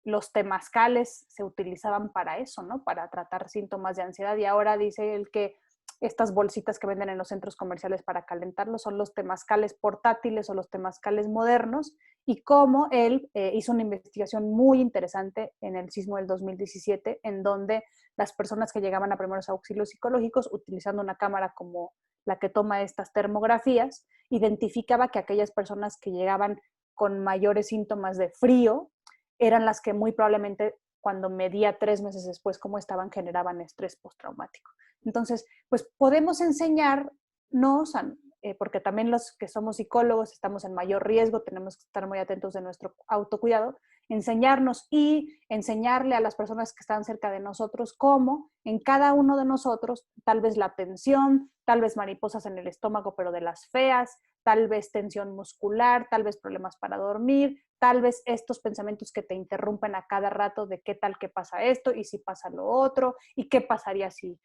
los temazcales se utilizaban para eso, ¿no? Para tratar síntomas de ansiedad y ahora dice él que estas bolsitas que venden en los centros comerciales para calentarlos son los temazcales portátiles o los temazcales modernos y cómo él hizo una investigación muy interesante en el sismo del 2017 en donde las personas que llegaban a primeros auxilios psicológicos utilizando una cámara como la que toma estas termografías, identificaba que aquellas personas que llegaban con mayores síntomas de frío eran las que muy probablemente cuando medía 3 meses después cómo estaban generaban estrés postraumático. Entonces, pues podemos enseñarnos, porque también los que somos psicólogos estamos en mayor riesgo, tenemos que estar muy atentos de nuestro autocuidado, enseñarnos y enseñarle a las personas que están cerca de nosotros cómo en cada uno de nosotros, tal vez la tensión, tal vez mariposas en el estómago, pero de las feas, tal vez tensión muscular, tal vez problemas para dormir, tal vez estos pensamientos que te interrumpen a cada rato de qué tal que pasa esto y si pasa lo otro y qué pasaría si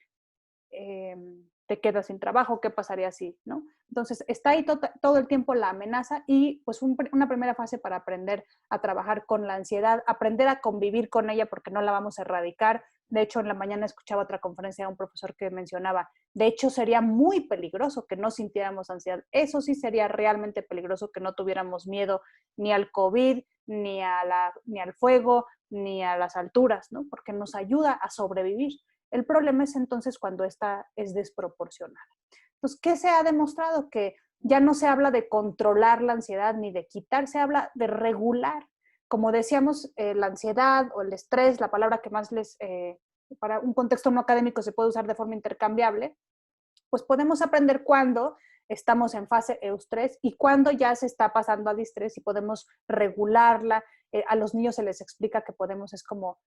te quedas sin trabajo, qué pasaría si, ¿no? Entonces, está ahí todo el tiempo la amenaza y pues una primera fase para aprender a trabajar con la ansiedad, aprender a convivir con ella porque no la vamos a erradicar. De hecho, en la mañana escuchaba otra conferencia de un profesor que mencionaba, de hecho, sería muy peligroso que no sintiéramos ansiedad. Eso sí sería realmente peligroso que no tuviéramos miedo ni al COVID, ni al fuego, ni a las alturas, ¿no? Porque nos ayuda a sobrevivir. El problema es entonces cuando esta es desproporcionada. Entonces, ¿qué se ha demostrado? Que ya no se habla de controlar la ansiedad ni de quitar, se habla de regular. Como decíamos, la ansiedad o el estrés, la palabra que más para un contexto no académico se puede usar de forma intercambiable, pues podemos aprender cuándo estamos en fase eustrés y cuándo ya se está pasando a distrés y podemos regularla. A los niños se les explica que podemos, es como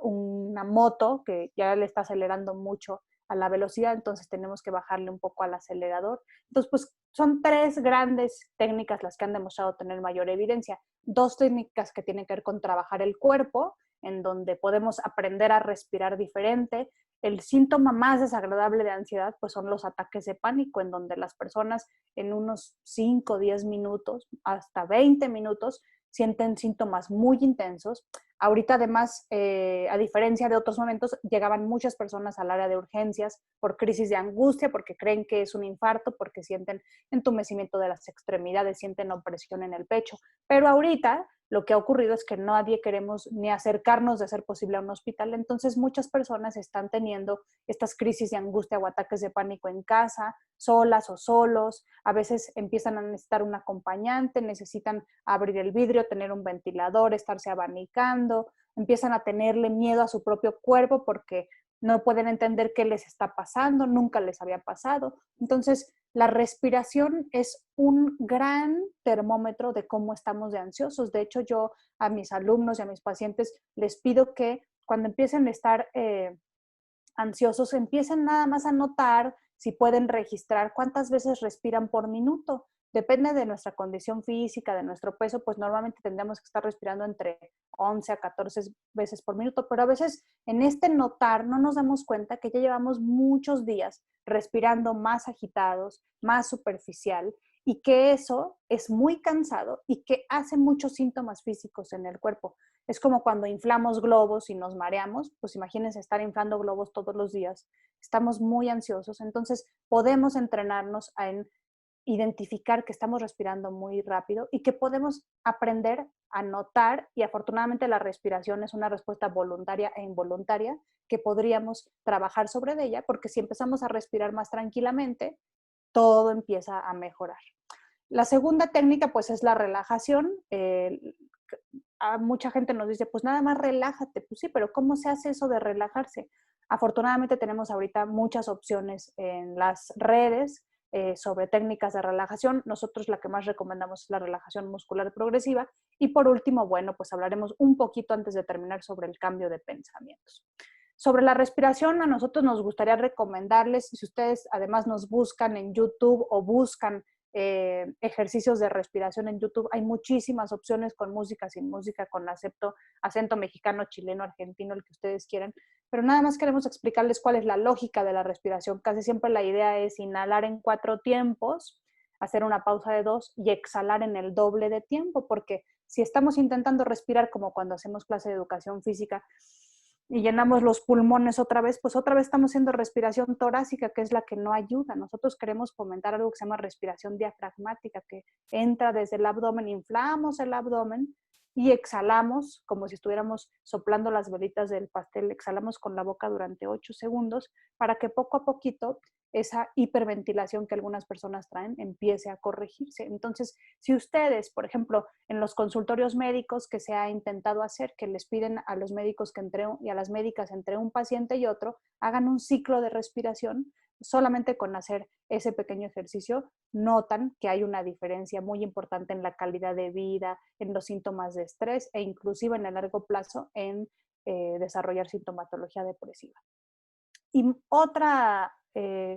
una moto que ya le está acelerando mucho a la velocidad, entonces tenemos que bajarle un poco al acelerador. Entonces, pues son 3 grandes técnicas las que han demostrado tener mayor evidencia. 2 técnicas que tienen que ver con trabajar el cuerpo, en donde podemos aprender a respirar diferente. El síntoma más desagradable de ansiedad pues son los ataques de pánico, en donde las personas en unos 5, 10 minutos, hasta 20 minutos, sienten síntomas muy intensos. Ahorita además, a diferencia de otros momentos, llegaban muchas personas al área de urgencias por crisis de angustia, porque creen que es un infarto, porque sienten entumecimiento de las extremidades, sienten opresión en el pecho. Pero ahorita lo que ha ocurrido es que nadie queremos ni acercarnos de ser posible a un hospital, entonces muchas personas están teniendo estas crisis de angustia o ataques de pánico en casa, solas o solos, a veces empiezan a necesitar un acompañante, necesitan abrir el vidrio, tener un ventilador, estarse abanicando, empiezan a tenerle miedo a su propio cuerpo porque no pueden entender qué les está pasando, nunca les había pasado. Entonces, la respiración es un gran termómetro de cómo estamos de ansiosos. De hecho, yo a mis alumnos y a mis pacientes les pido que cuando empiecen a estar ansiosos, empiecen nada más a notar si pueden registrar cuántas veces respiran por minuto. Depende de nuestra condición física, de nuestro peso, pues normalmente tendríamos que estar respirando entre 11 a 14 veces por minuto, pero a veces en este notar no nos damos cuenta que ya llevamos muchos días respirando más agitados, más superficial, y que eso es muy cansado y que hace muchos síntomas físicos en el cuerpo. Es como cuando inflamos globos y nos mareamos, pues imagínense estar inflando globos todos los días. Estamos muy ansiosos, entonces podemos entrenarnos en identificar que estamos respirando muy rápido y que podemos aprender a notar, y afortunadamente la respiración es una respuesta voluntaria e involuntaria que podríamos trabajar sobre ella, porque si empezamos a respirar más tranquilamente, todo empieza a mejorar. La segunda técnica pues es la relajación. A mucha gente nos dice, pues nada más relájate. Pues sí, pero ¿cómo se hace eso de relajarse? Afortunadamente tenemos ahorita muchas opciones en las redes sobre técnicas de relajación. Nosotros la que más recomendamos es la relajación muscular progresiva. Y por último, bueno, pues hablaremos un poquito antes de terminar sobre el cambio de pensamientos. Sobre la respiración, a nosotros nos gustaría recomendarles, si ustedes además nos buscan en YouTube o buscan ejercicios de respiración en YouTube, hay muchísimas opciones con música, sin música, con acento mexicano, chileno, argentino, el que ustedes quieran, pero nada más queremos explicarles cuál es la lógica de la respiración. Casi siempre la idea es inhalar en 4 tiempos, hacer una pausa de 2 y exhalar en el doble de tiempo, porque si estamos intentando respirar como cuando hacemos clase de educación física y llenamos los pulmones otra vez, pues otra vez estamos haciendo respiración torácica, que es la que no ayuda. Nosotros queremos fomentar algo que se llama respiración diafragmática, que entra desde el abdomen, inflamos el abdomen y exhalamos como si estuviéramos soplando las velitas del pastel, exhalamos con la boca durante 8 segundos para que poco a poquito esa hiperventilación que algunas personas traen empiece a corregirse. Entonces, si ustedes, por ejemplo, en los consultorios médicos que se ha intentado hacer, que les piden a los médicos y a las médicas entre un paciente y otro, hagan un ciclo de respiración, solamente con hacer ese pequeño ejercicio, notan que hay una diferencia muy importante en la calidad de vida, en los síntomas de estrés e inclusive en el largo plazo en desarrollar sintomatología depresiva. Y otra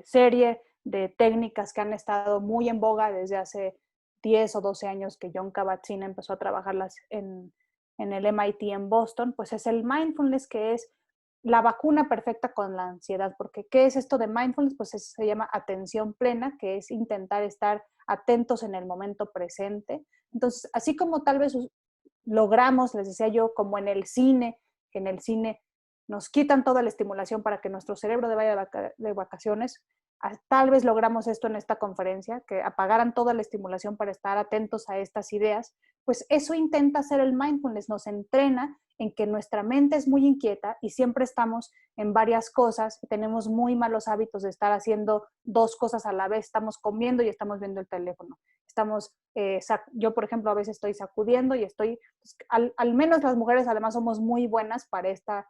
serie de técnicas que han estado muy en boga desde hace 10 o 12 años que John Kabat-Zinn empezó a trabajarlas en el MIT en Boston, pues es el mindfulness, que es la vacuna perfecta con la ansiedad. Porque ¿qué es esto de mindfulness? Pues se llama atención plena, que es intentar estar atentos en el momento presente. Entonces, así como tal vez logramos, les decía yo, como en el cine, que en el cine nos quitan toda la estimulación para que nuestro cerebro vaya de vacaciones, tal vez logramos esto en esta conferencia, que apagaran toda la estimulación para estar atentos a estas ideas, pues eso intenta hacer el mindfulness, nos entrena en que nuestra mente es muy inquieta y siempre estamos en varias cosas, tenemos muy malos hábitos de estar haciendo dos cosas a la vez, estamos comiendo y estamos viendo el teléfono, yo por ejemplo a veces estoy sacudiendo y estoy, pues, al menos las mujeres además somos muy buenas para esta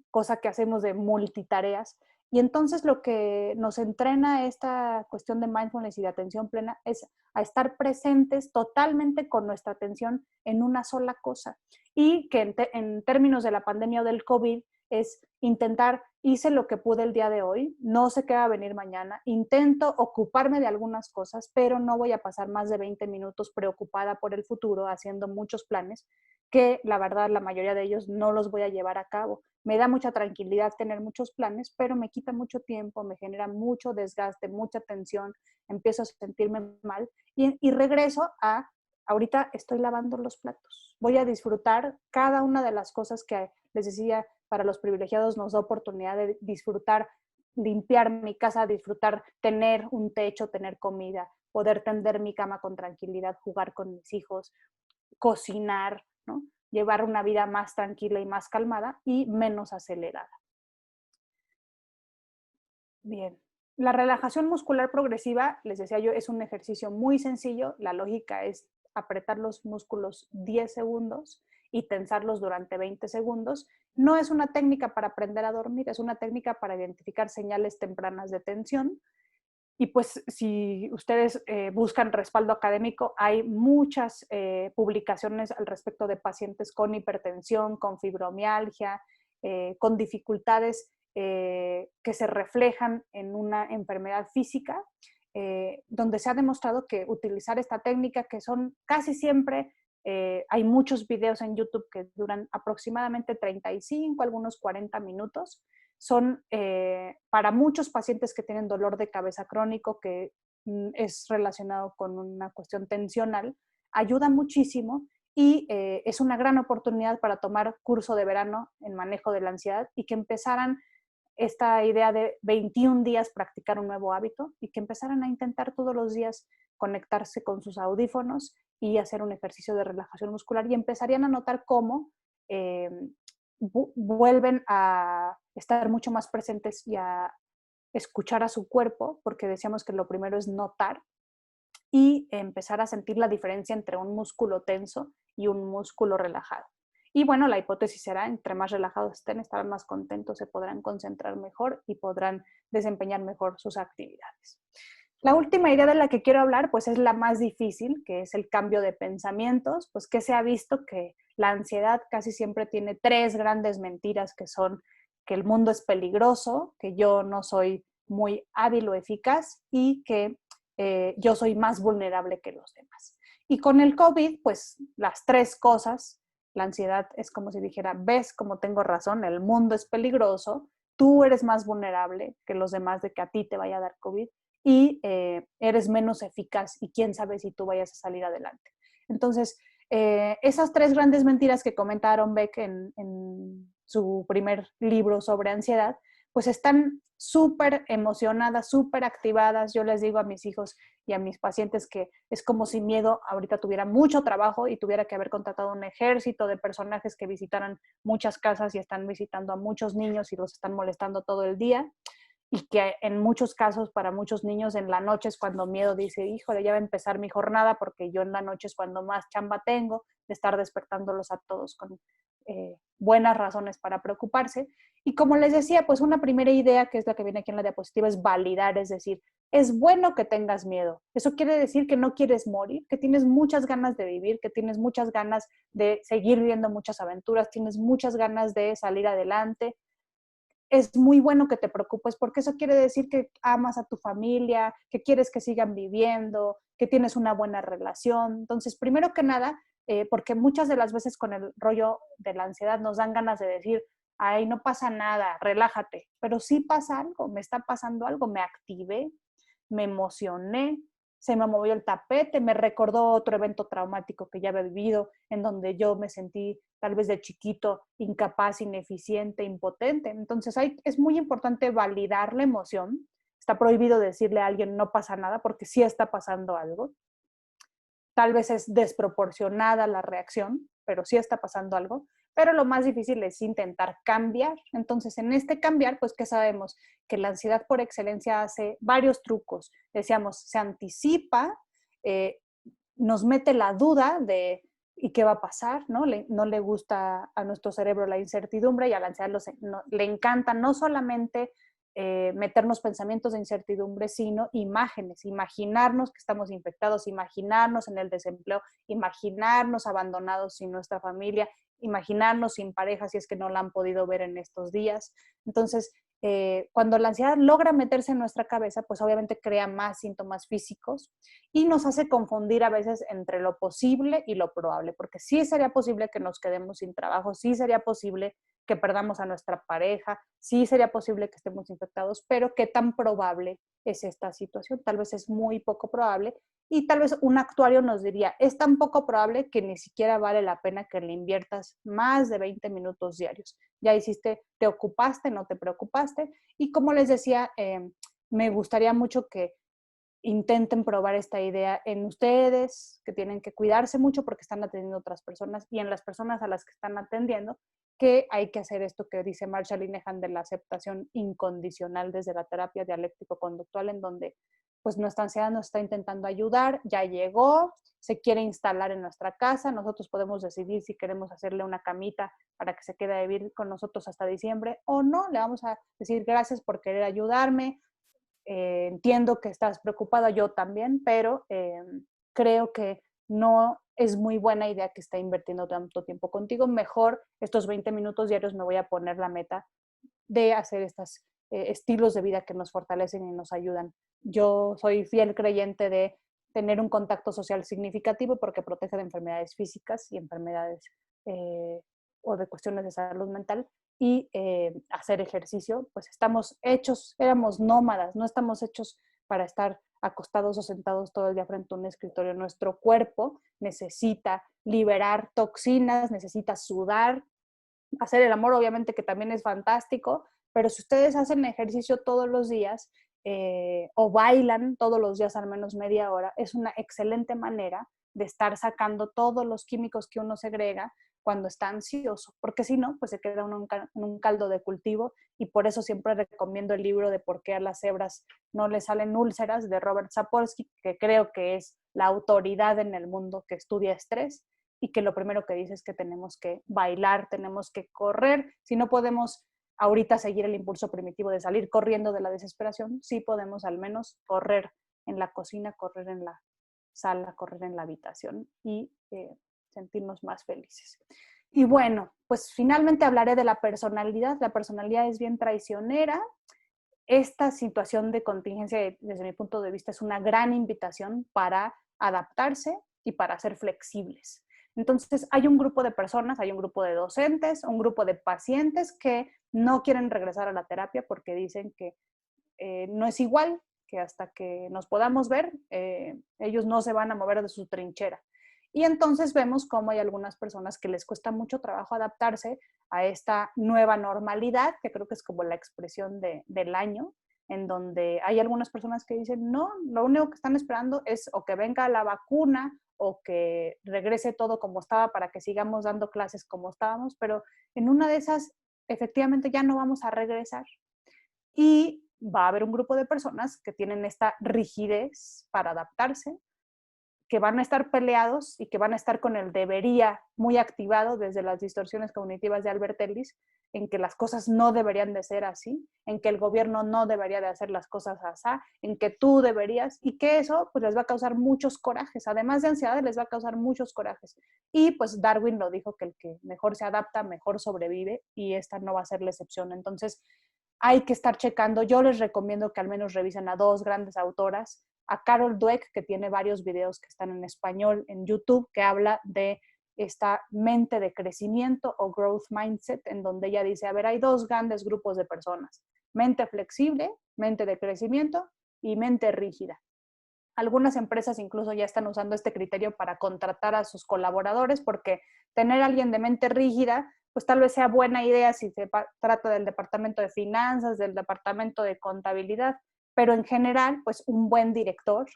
cosa que hacemos de multitareas. Y entonces lo que nos entrena esta cuestión de mindfulness y de atención plena es a estar presentes totalmente con nuestra atención en una sola cosa. Y que en términos de la pandemia o del COVID es intentar, hice lo que pude el día de hoy, no sé qué va a venir mañana, intento ocuparme de algunas cosas, pero no voy a pasar más de 20 minutos preocupada por el futuro, haciendo muchos planes, que la verdad la mayoría de ellos no los voy a llevar a cabo. Me da mucha tranquilidad tener muchos planes, pero me quita mucho tiempo, me genera mucho desgaste, mucha tensión, empiezo a sentirme mal y regreso a, ahorita estoy lavando los platos. Voy a disfrutar cada una de las cosas que les decía, para los privilegiados nos da oportunidad de disfrutar, limpiar mi casa, disfrutar, tener un techo, tener comida, poder tender mi cama con tranquilidad, jugar con mis hijos, cocinar, ¿no? Llevar una vida más tranquila y más calmada y menos acelerada. Bien. La relajación muscular progresiva, les decía yo, es un ejercicio muy sencillo. La lógica es apretar los músculos 10 segundos y tensarlos durante 20 segundos. No es una técnica para aprender a dormir, es una técnica para identificar señales tempranas de tensión. Y pues si ustedes buscan respaldo académico, hay muchas publicaciones al respecto de pacientes con hipertensión, con fibromialgia, con dificultades que se reflejan en una enfermedad física, donde se ha demostrado que utilizar esta técnica, que son casi siempre, hay muchos videos en YouTube que duran aproximadamente 35, algunos 40 minutos, son para muchos pacientes que tienen dolor de cabeza crónico, que es relacionado con una cuestión tensional, ayuda muchísimo y es una gran oportunidad para tomar curso de verano en manejo de la ansiedad y que empezaran esta idea de 21 días practicar un nuevo hábito y que empezaran a intentar todos los días conectarse con sus audífonos y hacer un ejercicio de relajación muscular y empezarían a notar cómo vuelven a estar mucho más presentes y a escuchar a su cuerpo, porque decíamos que lo primero es notar y empezar a sentir la diferencia entre un músculo tenso y un músculo relajado. Y bueno, la hipótesis será, entre más relajados estén, estarán más contentos, se podrán concentrar mejor y podrán desempeñar mejor sus actividades. La última idea de la que quiero hablar, pues es la más difícil, que es el cambio de pensamientos, pues que se ha visto que la ansiedad casi siempre tiene tres grandes mentiras, que son que el mundo es peligroso, que yo no soy muy hábil o eficaz y que yo soy más vulnerable que los demás. Y con el COVID, pues las tres cosas, la ansiedad es como si dijera, ves como tengo razón, el mundo es peligroso, tú eres más vulnerable que los demás de que a ti te vaya a dar COVID y eres menos eficaz y quién sabe si tú vayas a salir adelante. Entonces, esas tres grandes mentiras que comenta Aaron Beck en su primer libro sobre ansiedad, pues están súper emocionadas, súper activadas. Yo les digo a mis hijos y a mis pacientes que es como si miedo ahorita tuviera mucho trabajo y tuviera que haber contratado un ejército de personajes que visitaran muchas casas y están visitando a muchos niños y los están molestando todo el día. Y que en muchos casos para muchos niños en la noche es cuando miedo dice, híjole, ya va a empezar mi jornada porque yo en la noche es cuando más chamba tengo de estar despertándolos a todos con buenas razones para preocuparse. Y como les decía, pues una primera idea, que es la que viene aquí en la diapositiva, es validar, es decir, es bueno que tengas miedo. Eso quiere decir que no quieres morir, que tienes muchas ganas de vivir, que tienes muchas ganas de seguir viviendo muchas aventuras, tienes muchas ganas de salir adelante. Es muy bueno que te preocupes porque eso quiere decir que amas a tu familia, que quieres que sigan viviendo, que tienes una buena relación. Entonces, primero que nada, porque muchas de las veces con el rollo de la ansiedad nos dan ganas de decir, ay, no pasa nada, relájate, pero sí pasa algo, me está pasando algo, me activé, me emocioné, se me movió el tapete, me recordó otro evento traumático que ya había vivido, en donde yo me sentí tal vez de chiquito incapaz, ineficiente, impotente. Entonces es muy importante validar la emoción. Está prohibido decirle a alguien no pasa nada porque sí está pasando algo. Tal vez es desproporcionada la reacción, pero sí está pasando algo. Pero lo más difícil es intentar cambiar. Entonces, en este cambiar, pues, ¿qué sabemos? Que la ansiedad por excelencia hace varios trucos. Decíamos, se anticipa, eh, nos mete la duda de ¿y qué va a pasar? No le gusta a nuestro cerebro la incertidumbre y a la ansiedad le encanta no solamente meternos pensamientos de incertidumbre, sino imágenes, imaginarnos que estamos infectados, imaginarnos en el desempleo, imaginarnos abandonados sin nuestra familia, imaginarnos sin pareja si es que no la han podido ver en estos días. Entonces, cuando la ansiedad logra meterse en nuestra cabeza, pues obviamente crea más síntomas físicos y nos hace confundir a veces entre lo posible y lo probable, porque sí sería posible que nos quedemos sin trabajo, sí sería posible que perdamos a nuestra pareja, sí sería posible que estemos infectados, pero ¿qué tan probable es esta situación? Tal vez es muy poco probable y tal vez un actuario nos diría, es tan poco probable que ni siquiera vale la pena que le inviertas más de 20 minutos diarios. Ya hiciste, te ocupaste, no te preocupaste. Y como les decía, me gustaría mucho que intenten probar esta idea en ustedes, que tienen que cuidarse mucho porque están atendiendo a otras personas y en las personas a las que están atendiendo, que hay que hacer esto que dice Marshall Linehan de la aceptación incondicional desde la terapia dialéctico-conductual, en donde pues nuestra ansiedad nos está intentando ayudar, ya llegó, se quiere instalar en nuestra casa, nosotros podemos decidir si queremos hacerle una camita para que se quede a vivir con nosotros hasta diciembre o no, le vamos a decir gracias por querer ayudarme, entiendo que estás preocupada, yo también, pero creo que no es muy buena idea que esté invirtiendo tanto tiempo contigo. Mejor estos 20 minutos diarios me voy a poner la meta de hacer estos estilos de vida que nos fortalecen y nos ayudan. Yo soy fiel creyente de tener un contacto social significativo porque protege de enfermedades físicas y enfermedades o de cuestiones de salud mental y hacer ejercicio, pues estamos hechos, éramos nómadas, no estamos hechos para estar acostados o sentados todo el día frente a un escritorio. Nuestro cuerpo necesita liberar toxinas, necesita sudar, hacer el amor obviamente que también es fantástico, pero si ustedes hacen ejercicio todos los días o bailan todos los días al menos media hora, es una excelente manera de estar sacando todos los químicos que uno segrega cuando está ansioso, porque si no, pues se queda uno en un caldo de cultivo y por eso siempre recomiendo el libro de Por qué a las cebras no le salen úlceras de Robert Sapolsky, que creo que es la autoridad en el mundo que estudia estrés y que lo primero que dice es que tenemos que bailar, tenemos que correr, si no podemos ahorita seguir el impulso primitivo de salir corriendo de la desesperación, sí podemos al menos correr en la cocina, correr en la sala, correr en la habitación y sentirnos más felices. Y bueno, pues finalmente hablaré de la personalidad. La personalidad es bien traicionera. Esta situación de contingencia, desde mi punto de vista, es una gran invitación para adaptarse y para ser flexibles. Entonces, hay un grupo de personas, hay un grupo de docentes, un grupo de pacientes que no quieren regresar a la terapia porque dicen que no es igual, que hasta que nos podamos ver, ellos no se van a mover de su trinchera. Y entonces vemos cómo hay algunas personas que les cuesta mucho trabajo adaptarse a esta nueva normalidad, que creo que es como la expresión del año, en donde hay algunas personas que dicen, no, lo único que están esperando es o que venga la vacuna o que regrese todo como estaba para que sigamos dando clases como estábamos, pero en una de esas efectivamente ya no vamos a regresar. Y va a haber un grupo de personas que tienen esta rigidez para adaptarse, que van a estar peleados y que van a estar con el debería muy activado desde las distorsiones cognitivas de Albert Ellis, en que las cosas no deberían de ser así, en que el gobierno no debería de hacer las cosas así, en que tú deberías, y que eso pues les va a causar muchos corajes, además de ansiedad les va a causar muchos corajes. Y pues Darwin lo dijo, que el que mejor se adapta, mejor sobrevive, y esta no va a ser la excepción. Entonces hay que estar checando. Yo les recomiendo que al menos revisen a dos grandes autoras, a Carol Dweck, que tiene varios videos que están en español en YouTube, que habla de esta mente de crecimiento o growth mindset, en donde ella dice, a ver, hay dos grandes grupos de personas, mente flexible, mente de crecimiento y mente rígida. Algunas empresas incluso ya están usando este criterio para contratar a sus colaboradores, porque tener a alguien de mente rígida, pues tal vez sea buena idea si se trata del departamento de finanzas, del departamento de contabilidad, pero en general, pues un buen director,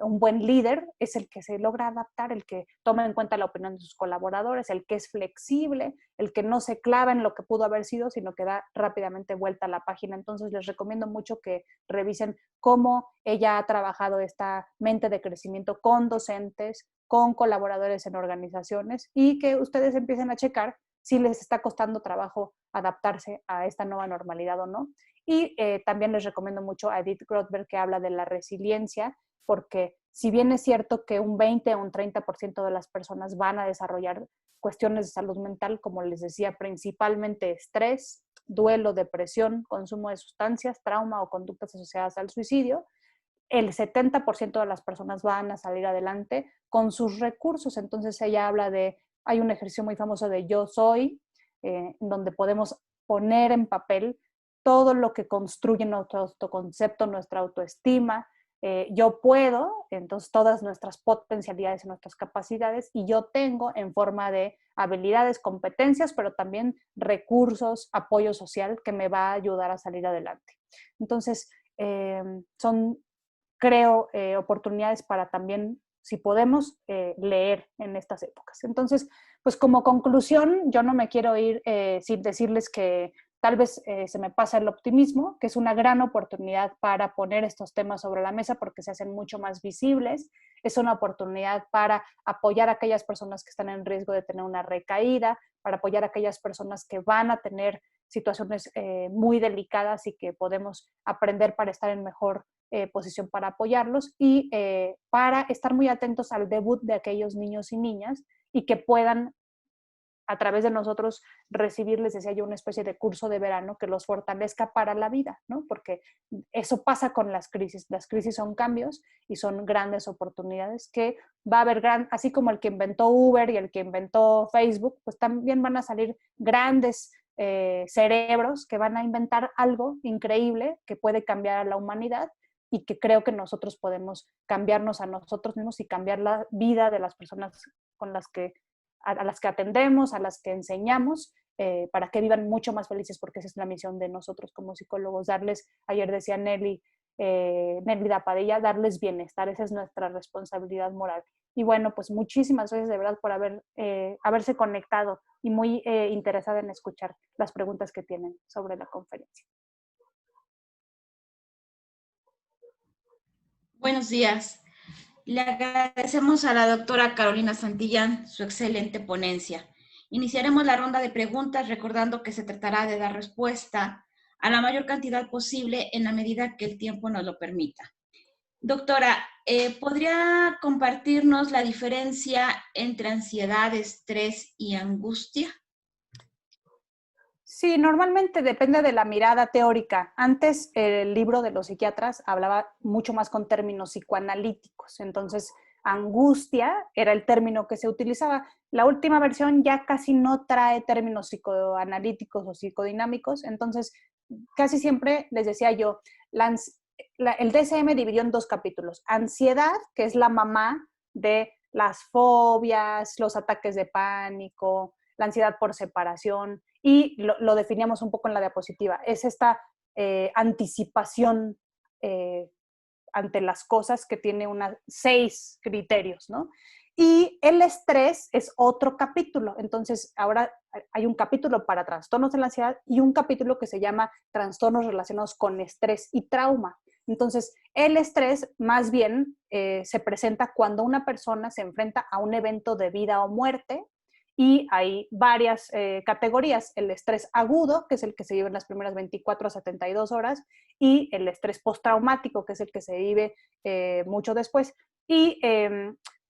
un buen líder es el que se logra adaptar, el que toma en cuenta la opinión de sus colaboradores, el que es flexible, el que no se clava en lo que pudo haber sido, sino que da rápidamente vuelta a la página. Entonces les recomiendo mucho que revisen cómo ella ha trabajado esta mente de crecimiento con docentes, con colaboradores en organizaciones, y que ustedes empiecen a checar si les está costando trabajo adaptarse a esta nueva normalidad o no. Y también les recomiendo mucho a Edith Grothberg, que habla de la resiliencia, porque si bien es cierto que un 20 o un 30% de las personas van a desarrollar cuestiones de salud mental, como les decía, principalmente estrés, duelo, depresión, consumo de sustancias, trauma o conductas asociadas al suicidio, el 70% de las personas van a salir adelante con sus recursos. Entonces ella habla de, hay un ejercicio muy famoso de yo soy, donde podemos poner en papel todo lo que construye nuestro autoconcepto, nuestra autoestima. Yo puedo, entonces todas nuestras potencialidades y nuestras capacidades, y yo tengo en forma de habilidades, competencias, pero también recursos, apoyo social que me va a ayudar a salir adelante. Entonces, son, creo, oportunidades para también, si podemos, leer en estas épocas. Entonces, pues como conclusión, yo no me quiero ir sin decirles que tal vez se me pasa el optimismo, que es una gran oportunidad para poner estos temas sobre la mesa porque se hacen mucho más visibles. Es una oportunidad para apoyar a aquellas personas que están en riesgo de tener una recaída, para apoyar a aquellas personas que van a tener situaciones muy delicadas y que podemos aprender para estar en mejor posición para apoyarlos, y para estar muy atentos al debut de aquellos niños y niñas y que puedan a través de nosotros recibir, les decía yo, una especie de curso de verano que los fortalezca para la vida, ¿no? Porque eso pasa con las crisis. Las crisis son cambios y son grandes oportunidades que va a haber, así como el que inventó Uber y el que inventó Facebook, pues también van a salir grandes cerebros que van a inventar algo increíble que puede cambiar a la humanidad, y que creo que nosotros podemos cambiarnos a nosotros mismos y cambiar la vida de las personas con las que a las que atendemos, a las que enseñamos, para que vivan mucho más felices, porque esa es la misión de nosotros como psicólogos, darles, ayer decía Nelly Padilla, darles bienestar, esa es nuestra responsabilidad moral. Y bueno, pues muchísimas gracias de verdad por haberse conectado y muy interesada en escuchar las preguntas que tienen sobre la conferencia. Buenos días. Le agradecemos a la doctora Carolina Santillán su excelente ponencia. Iniciaremos la ronda de preguntas recordando que se tratará de dar respuesta a la mayor cantidad posible en la medida que el tiempo nos lo permita. Doctora, ¿podría compartirnos la diferencia entre ansiedad, estrés y angustia? Sí, normalmente depende de la mirada teórica. Antes el libro de los psiquiatras hablaba mucho más con términos psicoanalíticos, entonces angustia era el término que se utilizaba. La última versión ya casi no trae términos psicoanalíticos o psicodinámicos, entonces casi siempre les decía yo, el DSM dividió en 2 capítulos. Ansiedad, que es la mamá de las fobias, los ataques de pánico, la ansiedad por separación, y lo definíamos un poco en la diapositiva. Es esta anticipación ante las cosas que tiene 6 criterios, ¿no? Y el estrés es otro capítulo. Entonces, ahora hay un capítulo para trastornos de la ansiedad y un capítulo que se llama trastornos relacionados con estrés y trauma. Entonces, el estrés más bien se presenta cuando una persona se enfrenta a un evento de vida o muerte, y hay varias categorías: el estrés agudo, que es el que se vive en las primeras 24 a 72 horas, y el estrés postraumático, que es el que se vive mucho después. Y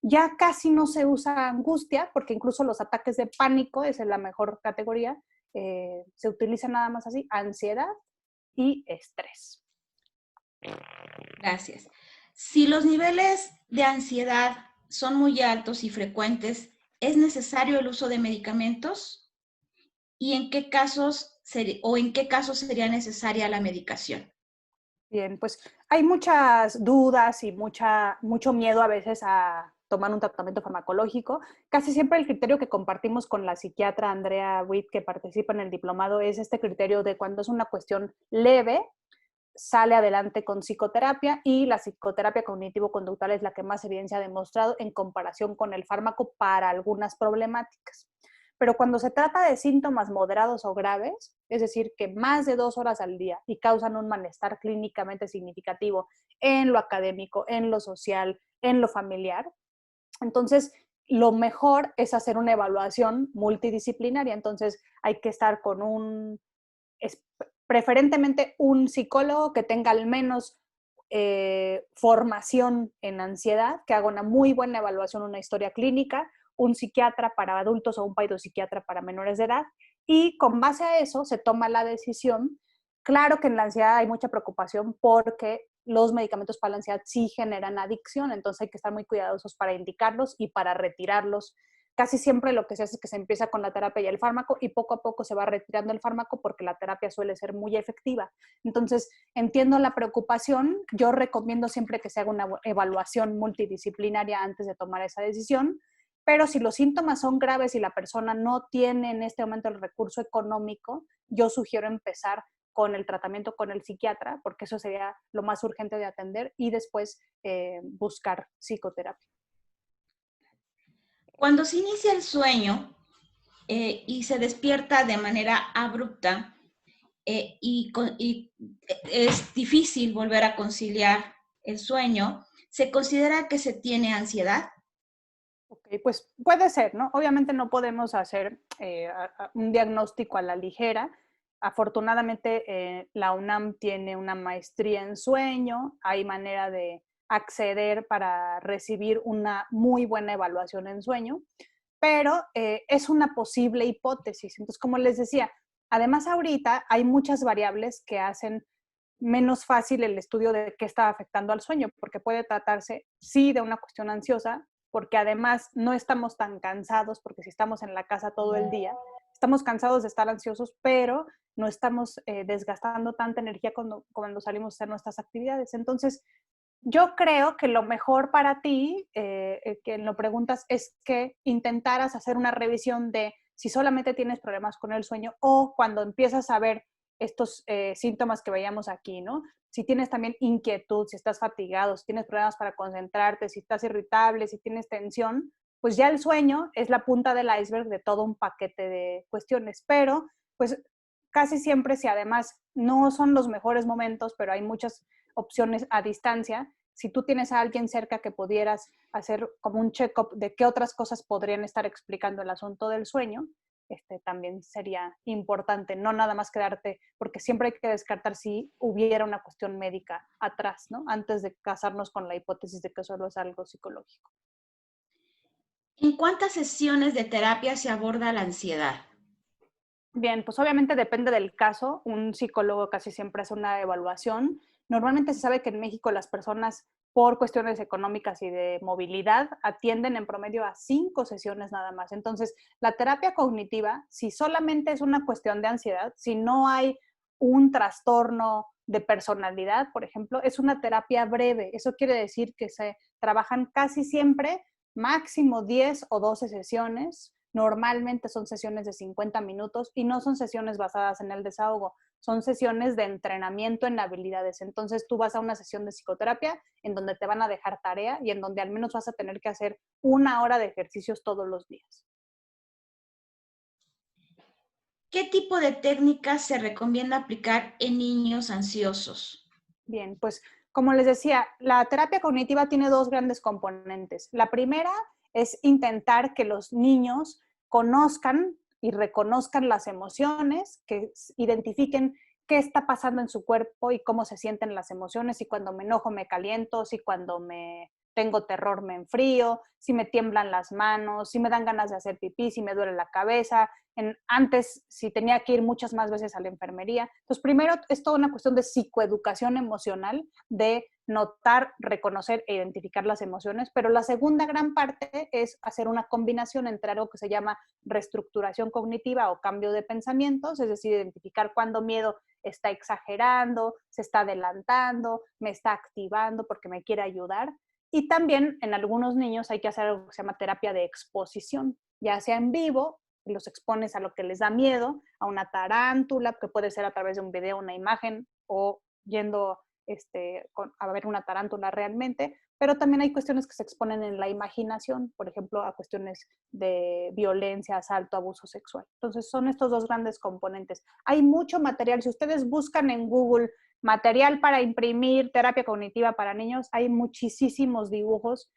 ya casi no se usa angustia, porque incluso los ataques de pánico, esa es la mejor categoría, se utiliza nada más así: ansiedad y estrés. Gracias. Si los niveles de ansiedad son muy altos y frecuentes, ¿es necesario el uso de medicamentos? ¿Y en qué casos sería necesaria la medicación? Bien, pues hay muchas dudas y mucho miedo a veces a tomar un tratamiento farmacológico. Casi siempre el criterio que compartimos con la psiquiatra Andrea Witt, que participa en el diplomado, es este criterio de cuando es una cuestión leve, sale adelante con psicoterapia, y la psicoterapia cognitivo-conductual es la que más evidencia ha demostrado en comparación con el fármaco para algunas problemáticas. Pero cuando se trata de síntomas moderados o graves, es decir, que más de 2 horas al día y causan un malestar clínicamente significativo en lo académico, en lo social, en lo familiar, entonces lo mejor es hacer una evaluación multidisciplinaria. Entonces hay que estar con preferentemente un psicólogo que tenga al menos formación en ansiedad, que haga una muy buena evaluación, una historia clínica, un psiquiatra para adultos o un psiquiatra para menores de edad, y con base a eso se toma la decisión. Claro que en la ansiedad hay mucha preocupación porque los medicamentos para la ansiedad sí generan adicción, entonces hay que estar muy cuidadosos para indicarlos y para retirarlos. Casi siempre lo que se hace es que se empieza con la terapia y el fármaco, y poco a poco se va retirando el fármaco porque la terapia suele ser muy efectiva. Entonces, entiendo la preocupación. Yo recomiendo siempre que se haga una evaluación multidisciplinaria antes de tomar esa decisión, pero si los síntomas son graves y la persona no tiene en este momento el recurso económico, yo sugiero empezar con el tratamiento con el psiquiatra, porque eso sería lo más urgente de atender, y después buscar psicoterapia. Cuando se inicia el sueño y se despierta de manera abrupta y es difícil volver a conciliar el sueño, ¿se considera que se tiene ansiedad? Ok, pues puede ser, ¿no? Obviamente no podemos hacer un diagnóstico a la ligera. Afortunadamente, la UNAM tiene una maestría en sueño, hay manera de acceder para recibir una muy buena evaluación en sueño, pero es una posible hipótesis. Entonces, como les decía, además ahorita hay muchas variables que hacen menos fácil el estudio de qué está afectando al sueño, porque puede tratarse, sí, de una cuestión ansiosa, porque además no estamos tan cansados, porque si estamos en la casa todo el día, estamos cansados de estar ansiosos, pero no estamos desgastando tanta energía cuando salimos a hacer nuestras actividades. Entonces, yo creo que lo mejor para ti, que lo preguntas, es que intentaras hacer una revisión de si solamente tienes problemas con el sueño o cuando empiezas a ver estos síntomas que veíamos aquí, ¿no? Si tienes también inquietud, si estás fatigado, si tienes problemas para concentrarte, si estás irritable, si tienes tensión, pues ya el sueño es la punta del iceberg de todo un paquete de cuestiones. Pero, pues casi siempre, si además no son los mejores momentos, pero hay muchas opciones a distancia, si tú tienes a alguien cerca que pudieras hacer como un check-up de qué otras cosas podrían estar explicando el asunto del sueño, también sería importante, no nada más quedarte, porque siempre hay que descartar si hubiera una cuestión médica atrás, ¿no? Antes de casarnos con la hipótesis de que solo es algo psicológico. ¿En cuántas sesiones de terapia se aborda la ansiedad? Bien, pues obviamente depende del caso. Un psicólogo casi siempre hace una evaluación. Normalmente se sabe que en México las personas, por cuestiones económicas y de movilidad, atienden en promedio a 5 sesiones nada más. Entonces, la terapia cognitiva, si solamente es una cuestión de ansiedad, si no hay un trastorno de personalidad, por ejemplo, es una terapia breve. Eso quiere decir que se trabajan casi siempre máximo 10 o 12 sesiones. Normalmente son sesiones de 50 minutos y no son sesiones basadas en el desahogo, son sesiones de entrenamiento en habilidades. Entonces tú vas a una sesión de psicoterapia en donde te van a dejar tarea y en donde al menos vas a tener que hacer 1 hora de ejercicios todos los días. ¿Qué tipo de técnicas se recomienda aplicar en niños ansiosos? Bien, pues como les decía, la terapia cognitiva tiene 2 grandes componentes. La primera es intentar que los niños conozcan y reconozcan las emociones, que identifiquen qué está pasando en su cuerpo y cómo se sienten las emociones, si cuando me enojo me caliento, si cuando me tengo terror me enfrío, si me tiemblan las manos, si me dan ganas de hacer pipí, si me duele la cabeza, antes si tenía que ir muchas más veces a la enfermería. Entonces, primero es toda una cuestión de psicoeducación emocional, de notar, reconocer e identificar las emociones, pero la segunda gran parte es hacer una combinación entre algo que se llama reestructuración cognitiva o cambio de pensamientos, es decir, identificar cuándo miedo está exagerando, se está adelantando, me está activando porque me quiere ayudar. Y también en algunos niños hay que hacer algo que se llama terapia de exposición, ya sea en vivo, los expones a lo que les da miedo, a una tarántula, que puede ser a través de un video, una imagen, o yendo a ver una tarántula realmente, pero también hay cuestiones que se exponen en la imaginación, por ejemplo, a cuestiones de violencia, asalto, abuso sexual. Entonces, son estos dos grandes componentes. Hay mucho material. Si ustedes buscan en Google material para imprimir, terapia cognitiva para niños, hay muchísimos dibujos.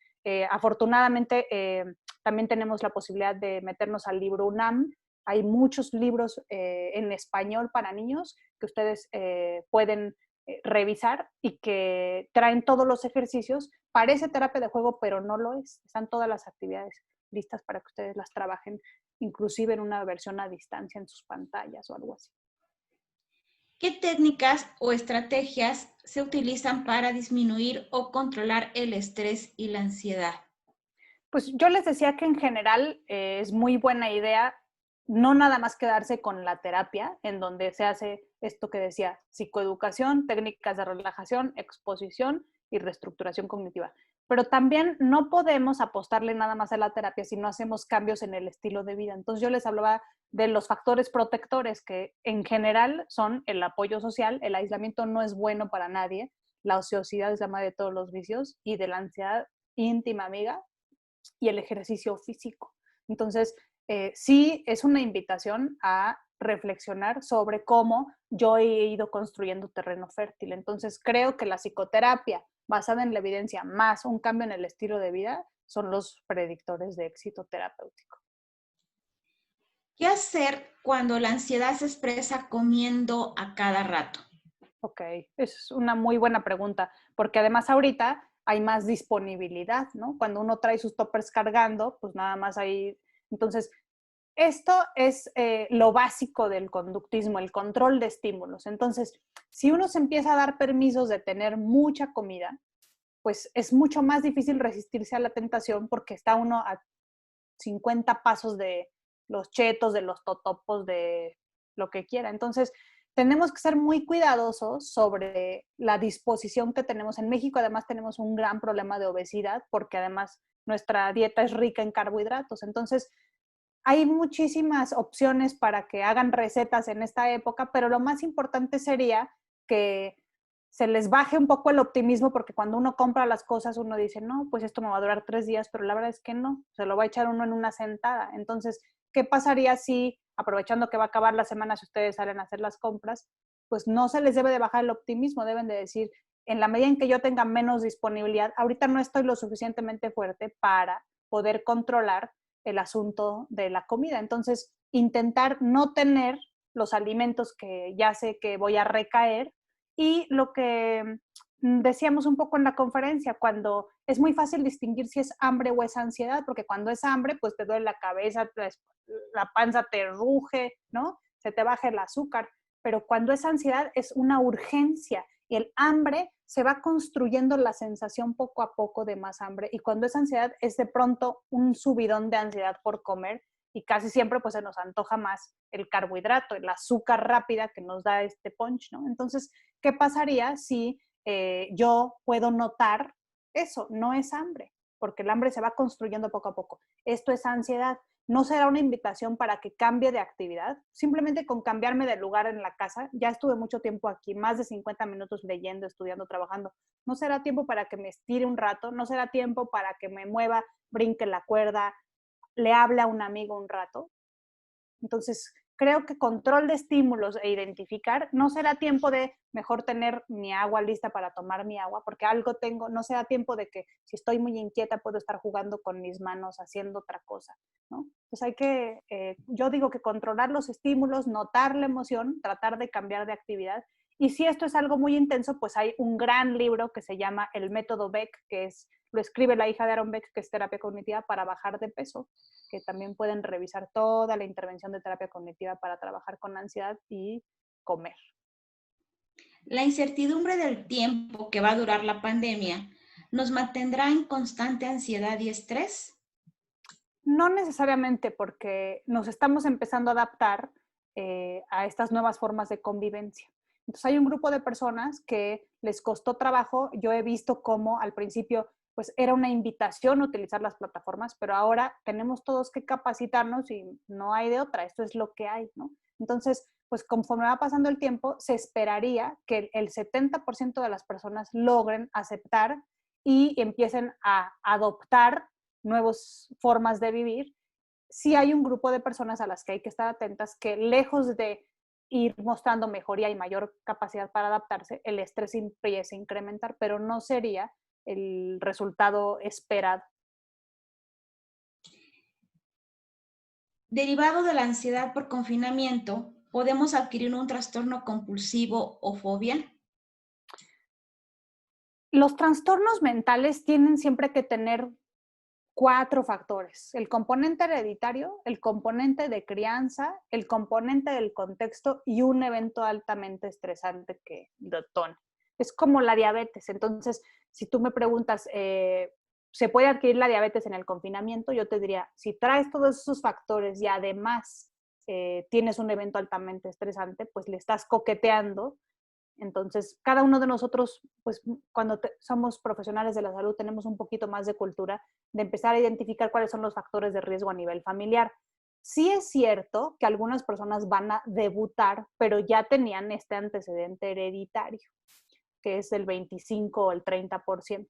Afortunadamente, también tenemos la posibilidad de meternos al libro UNAM. Hay muchos libros en español para niños que ustedes pueden revisar y que traen todos los ejercicios. Parece terapia de juego, pero no lo es. Están todas las actividades listas para que ustedes las trabajen, inclusive en una versión a distancia en sus pantallas o algo así. ¿Qué técnicas o estrategias se utilizan para disminuir o controlar el estrés y la ansiedad? Pues yo les decía que en general es muy buena idea no nada más quedarse con la terapia, en donde se hace esto que decía, psicoeducación, técnicas de relajación, exposición y reestructuración cognitiva. Pero también no podemos apostarle nada más a la terapia si no hacemos cambios en el estilo de vida. Entonces yo les hablaba de los factores protectores que en general son el apoyo social, el aislamiento no es bueno para nadie, la ociosidad es la madre de todos los vicios y de la ansiedad íntima amiga, y el ejercicio físico. Entonces, sí es una invitación a reflexionar sobre cómo yo he ido construyendo terreno fértil. Entonces, creo que la psicoterapia basada en la evidencia más un cambio en el estilo de vida son los predictores de éxito terapéutico. ¿Qué hacer cuando la ansiedad se expresa comiendo a cada rato? Ok, es una muy buena pregunta, porque además ahorita hay más disponibilidad, ¿no? Cuando uno trae sus toppers cargando, pues nada más hay. Entonces, esto es lo básico del conductismo, el control de estímulos. Entonces, si uno se empieza a dar permisos de tener mucha comida, pues es mucho más difícil resistirse a la tentación porque está uno a 50 pasos de los chetos, de los totopos, de lo que quiera. Entonces, tenemos que ser muy cuidadosos sobre la disposición que tenemos. En México además tenemos un gran problema de obesidad porque además nuestra dieta es rica en carbohidratos. Entonces, hay muchísimas opciones para que hagan recetas en esta época, pero lo más importante sería que se les baje un poco el optimismo, porque cuando uno compra las cosas, uno dice, no, pues esto me va a durar 3 días, pero la verdad es que no, se lo va a echar uno en una sentada. Entonces, ¿qué pasaría si, aprovechando que va a acabar la semana, si ustedes salen a hacer las compras, pues no se les debe de bajar el optimismo, deben de decir, en la medida en que yo tenga menos disponibilidad, ahorita no estoy lo suficientemente fuerte para poder controlar el asunto de la comida. Entonces, intentar no tener los alimentos que ya sé que voy a recaer. Y lo que decíamos un poco en la conferencia, cuando es muy fácil distinguir si es hambre o es ansiedad, porque cuando es hambre, pues te duele la cabeza, la panza te ruge, ¿no? Se te baja el azúcar. Pero cuando es ansiedad, es una urgencia. Y el hambre se va construyendo la sensación poco a poco de más hambre. Y cuando es ansiedad, es de pronto un subidón de ansiedad por comer. Y casi siempre pues se nos antoja más el carbohidrato, el azúcar rápida que nos da este punch, ¿no? Entonces, ¿qué pasaría si yo puedo notar eso? No es hambre, porque el hambre se va construyendo poco a poco. Esto es ansiedad. No será una invitación para que cambie de actividad, simplemente con cambiarme de lugar en la casa. Ya estuve mucho tiempo aquí, más de 50 minutos leyendo, estudiando, trabajando. No será tiempo para que me estire un rato, no será tiempo para que me mueva, brinque la cuerda, le hable a un amigo un rato. Entonces, creo que control de estímulos e identificar, no será tiempo de mejor tener mi agua lista para tomar mi agua, porque algo tengo, no será tiempo de que si estoy muy inquieta puedo estar jugando con mis manos, haciendo otra cosa, ¿no? Pues hay que, yo digo que controlar los estímulos, notar la emoción, tratar de cambiar de actividad. Y si esto es algo muy intenso, pues hay un gran libro que se llama El Método Beck, que lo escribe la hija de Aaron Beck, que es terapia cognitiva para bajar de peso, que también pueden revisar toda la intervención de terapia cognitiva para trabajar con ansiedad y comer. La incertidumbre del tiempo que va a durar la pandemia nos mantendrá en constante ansiedad y estrés. No necesariamente, porque nos estamos empezando a adaptar a estas nuevas formas de convivencia. Entonces hay un grupo de personas que les costó trabajo. Yo he visto cómo al principio pues era una invitación a utilizar las plataformas, pero ahora tenemos todos que capacitarnos y no hay de otra, esto es lo que hay, ¿no? Entonces, pues conforme va pasando el tiempo, se esperaría que el 70% de las personas logren aceptar y empiecen a adoptar nuevas formas de vivir. Sí hay un grupo de personas a las que hay que estar atentas que lejos de ir mostrando mejoría y mayor capacidad para adaptarse, el estrés empieza a incrementar, pero no sería el resultado esperado. Derivado de la ansiedad por confinamiento, ¿podemos adquirir un trastorno compulsivo o fobia? Los trastornos mentales tienen siempre que tener 4 factores: el componente hereditario, el componente de crianza, el componente del contexto y un evento altamente estresante que detone. Es como la diabetes. Entonces, si tú me preguntas, ¿se puede adquirir la diabetes en el confinamiento? Yo te diría, si traes todos esos factores y además tienes un evento altamente estresante, pues le estás coqueteando. Entonces, cada uno de nosotros, pues cuando somos profesionales de la salud, tenemos un poquito más de cultura de empezar a identificar cuáles son los factores de riesgo a nivel familiar. Sí es cierto que algunas personas van a debutar, pero ya tenían este antecedente hereditario, que es el 25 o el 30%.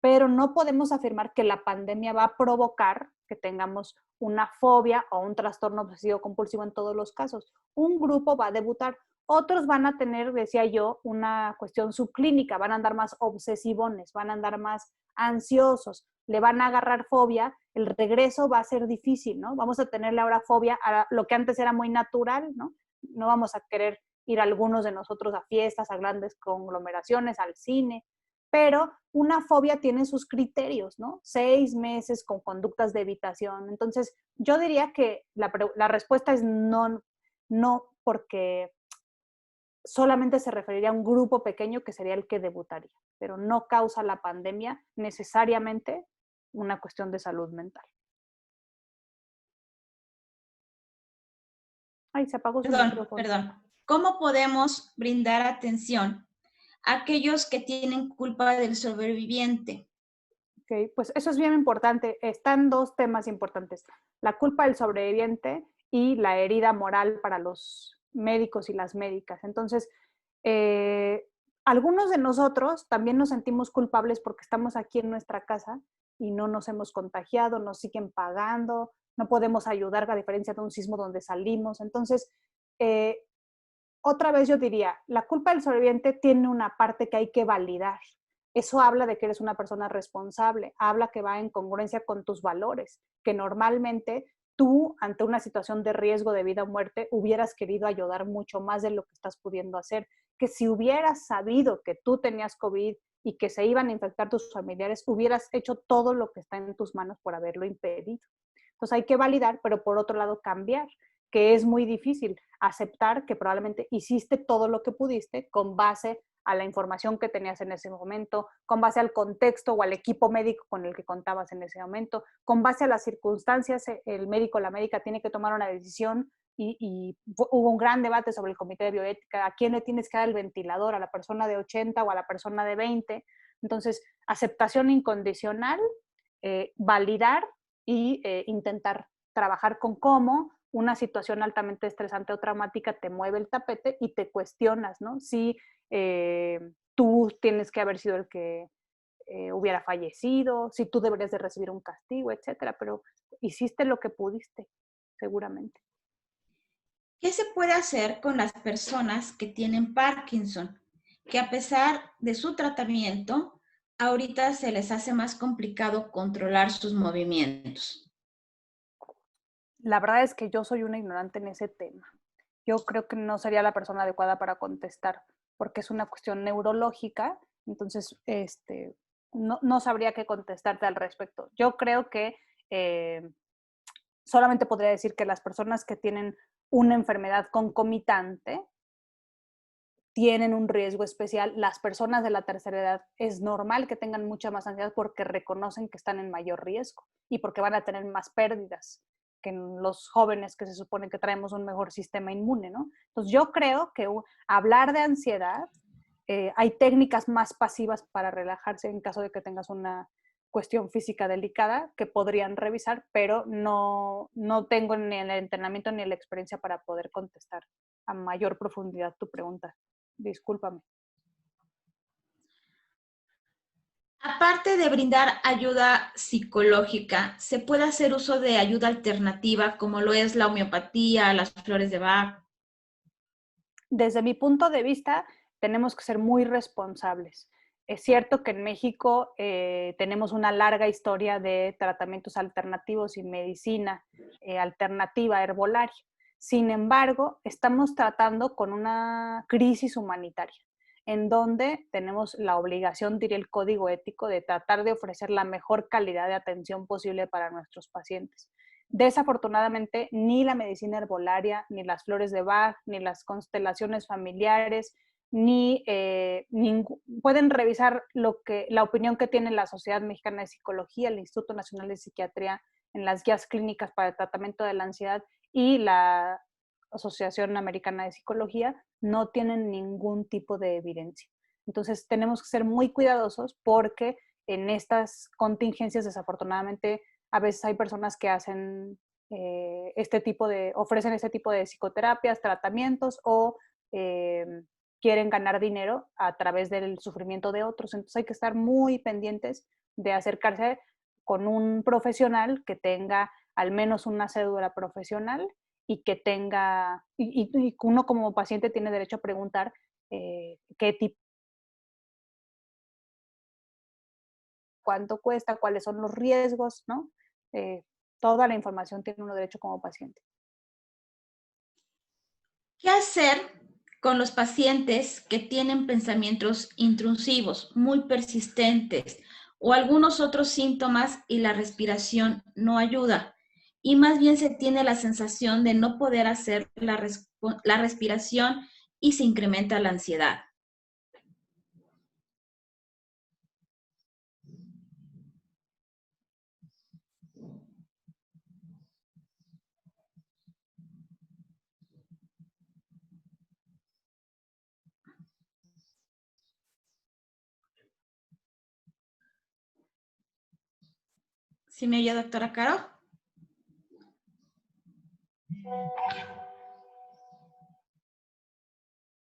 Pero no podemos afirmar que la pandemia va a provocar que tengamos una fobia o un trastorno obsesivo compulsivo en todos los casos. Un grupo va a debutar, otros van a tener, decía yo, una cuestión subclínica, van a andar más obsesivones, van a andar más ansiosos, le van a agarrar fobia, el regreso va a ser difícil, ¿no? Vamos a tenerle ahora fobia a lo que antes era muy natural, ¿no? No vamos a querer ir algunos de nosotros a fiestas, a grandes conglomeraciones, al cine, pero una fobia tiene sus criterios, ¿no? 6 meses con conductas de evitación. Entonces, yo diría que la respuesta es no, no, porque solamente se referiría a un grupo pequeño que sería el que debutaría, pero no causa la pandemia necesariamente una cuestión de salud mental. Ay, se apagó su micrófono. Perdón. ¿Cómo podemos brindar atención a aquellos que tienen culpa del sobreviviente? Ok, pues eso es bien importante. Están 2 temas importantes: la culpa del sobreviviente y la herida moral para los médicos y las médicas. Entonces, eh, algunos de nosotros también nos sentimos culpables porque estamos aquí en nuestra casa y no nos hemos contagiado, nos siguen pagando, no podemos ayudar a diferencia de un sismo donde salimos. Entonces, eh, otra vez yo diría, la culpa del sobreviviente tiene una parte que hay que validar. Eso habla de que eres una persona responsable, habla que va en congruencia con tus valores, que normalmente tú, ante una situación de riesgo de vida o muerte, hubieras querido ayudar mucho más de lo que estás pudiendo hacer, que si hubieras sabido que tú tenías COVID y que se iban a infectar tus familiares, hubieras hecho todo lo que está en tus manos por haberlo impedido. Entonces hay que validar, pero por otro lado cambiar, que es muy difícil aceptar que probablemente hiciste todo lo que pudiste con base a la información que tenías en ese momento, con base al contexto o al equipo médico con el que contabas en ese momento, con base a las circunstancias. El médico o la médica tiene que tomar una decisión y hubo un gran debate sobre el comité de bioética: ¿a quién le tienes que dar el ventilador? ¿A la persona de 80 o a la persona de 20? Entonces, aceptación incondicional, validar y intentar trabajar con cómo una situación altamente estresante o traumática te mueve el tapete y te cuestionas, ¿no? Si tú tienes que haber sido el que hubiera fallecido, si tú deberías de recibir un castigo, etcétera, pero hiciste lo que pudiste, seguramente. ¿Qué se puede hacer con las personas que tienen Parkinson, que a pesar de su tratamiento, ahorita se les hace más complicado controlar sus movimientos? La verdad es que yo soy una ignorante en ese tema. Yo creo que no sería la persona adecuada para contestar, porque es una cuestión neurológica. Entonces no sabría qué contestarte al respecto. Yo creo que solamente podría decir que las personas que tienen una enfermedad concomitante tienen un riesgo especial. Las personas de la tercera edad es normal que tengan mucha más ansiedad porque reconocen que están en mayor riesgo y porque van a tener más pérdidas. que en los jóvenes que se supone que traemos un mejor sistema inmune, ¿no? Entonces yo creo que hablar de ansiedad, hay técnicas más pasivas para relajarse en caso de que tengas una cuestión física delicada que podrían revisar, pero no tengo ni el entrenamiento ni la experiencia para poder contestar a mayor profundidad tu pregunta. Discúlpame. Aparte de brindar ayuda psicológica, ¿se puede hacer uso de ayuda alternativa como lo es la homeopatía, las flores de Bach? Desde mi punto de vista, tenemos que ser muy responsables. Es cierto que en México tenemos una larga historia de tratamientos alternativos y medicina alternativa herbolaria. Sin embargo, estamos tratando con una crisis humanitaria, en donde tenemos la obligación, diría el código ético, de tratar de ofrecer la mejor calidad de atención posible para nuestros pacientes. Desafortunadamente, ni la medicina herbolaria, ni las flores de Bach, ni las constelaciones familiares, pueden revisar la opinión que tiene la Sociedad Mexicana de Psicología, el Instituto Nacional de Psiquiatría, en las guías clínicas para el tratamiento de la ansiedad y la Asociación Americana de Psicología, no tienen ningún tipo de evidencia. Entonces, tenemos que ser muy cuidadosos porque en estas contingencias, desafortunadamente, a veces hay personas que hacen ofrecen este tipo de psicoterapias, tratamientos o quieren ganar dinero a través del sufrimiento de otros. Entonces hay que estar muy pendientes de acercarse con un profesional que tenga al menos una cédula profesional y que tenga, y uno como paciente tiene derecho a preguntar qué tipo, cuánto cuesta, cuáles son los riesgos, ¿no? Toda la información tiene uno derecho como paciente. ¿Qué hacer con los pacientes que tienen pensamientos intrusivos, muy persistentes o algunos otros síntomas y la respiración no ayuda? Y más bien se tiene la sensación de no poder hacer la respiración y se incrementa la ansiedad. ¿Sí me oye, doctora Caro?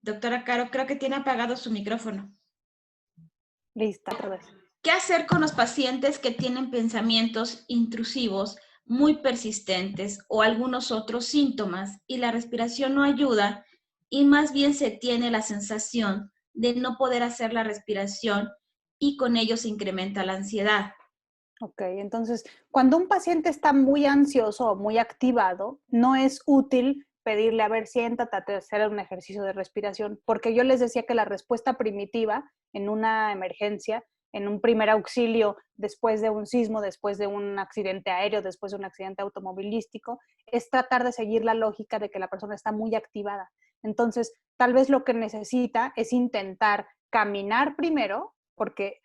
Doctora Caro, creo que tiene apagado su micrófono. Lista, otra vez. ¿Qué hacer con los pacientes que tienen pensamientos intrusivos muy persistentes o algunos otros síntomas y la respiración no ayuda y más bien se tiene la sensación de no poder hacer la respiración y con ello se incrementa la ansiedad? Ok, entonces, cuando un paciente está muy ansioso o muy activado, no es útil pedirle, a ver, siéntate a hacer un ejercicio de respiración, porque yo les decía que la respuesta primitiva en una emergencia, en un primer auxilio, después de un sismo, después de un accidente aéreo, después de un accidente automovilístico, es tratar de seguir la lógica de que la persona está muy activada. Entonces, tal vez lo que necesita es intentar caminar primero, porque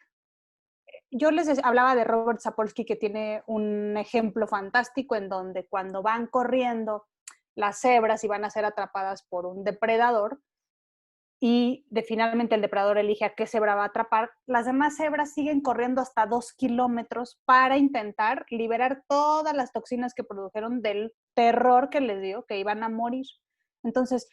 yo les hablaba de Robert Sapolsky, que tiene un ejemplo fantástico en donde cuando van corriendo las cebras y van a ser atrapadas por un depredador y finalmente el depredador elige a qué cebra va a atrapar, las demás cebras siguen corriendo hasta 2 kilómetros para intentar liberar todas las toxinas que produjeron del terror que les dio, que iban a morir. Entonces,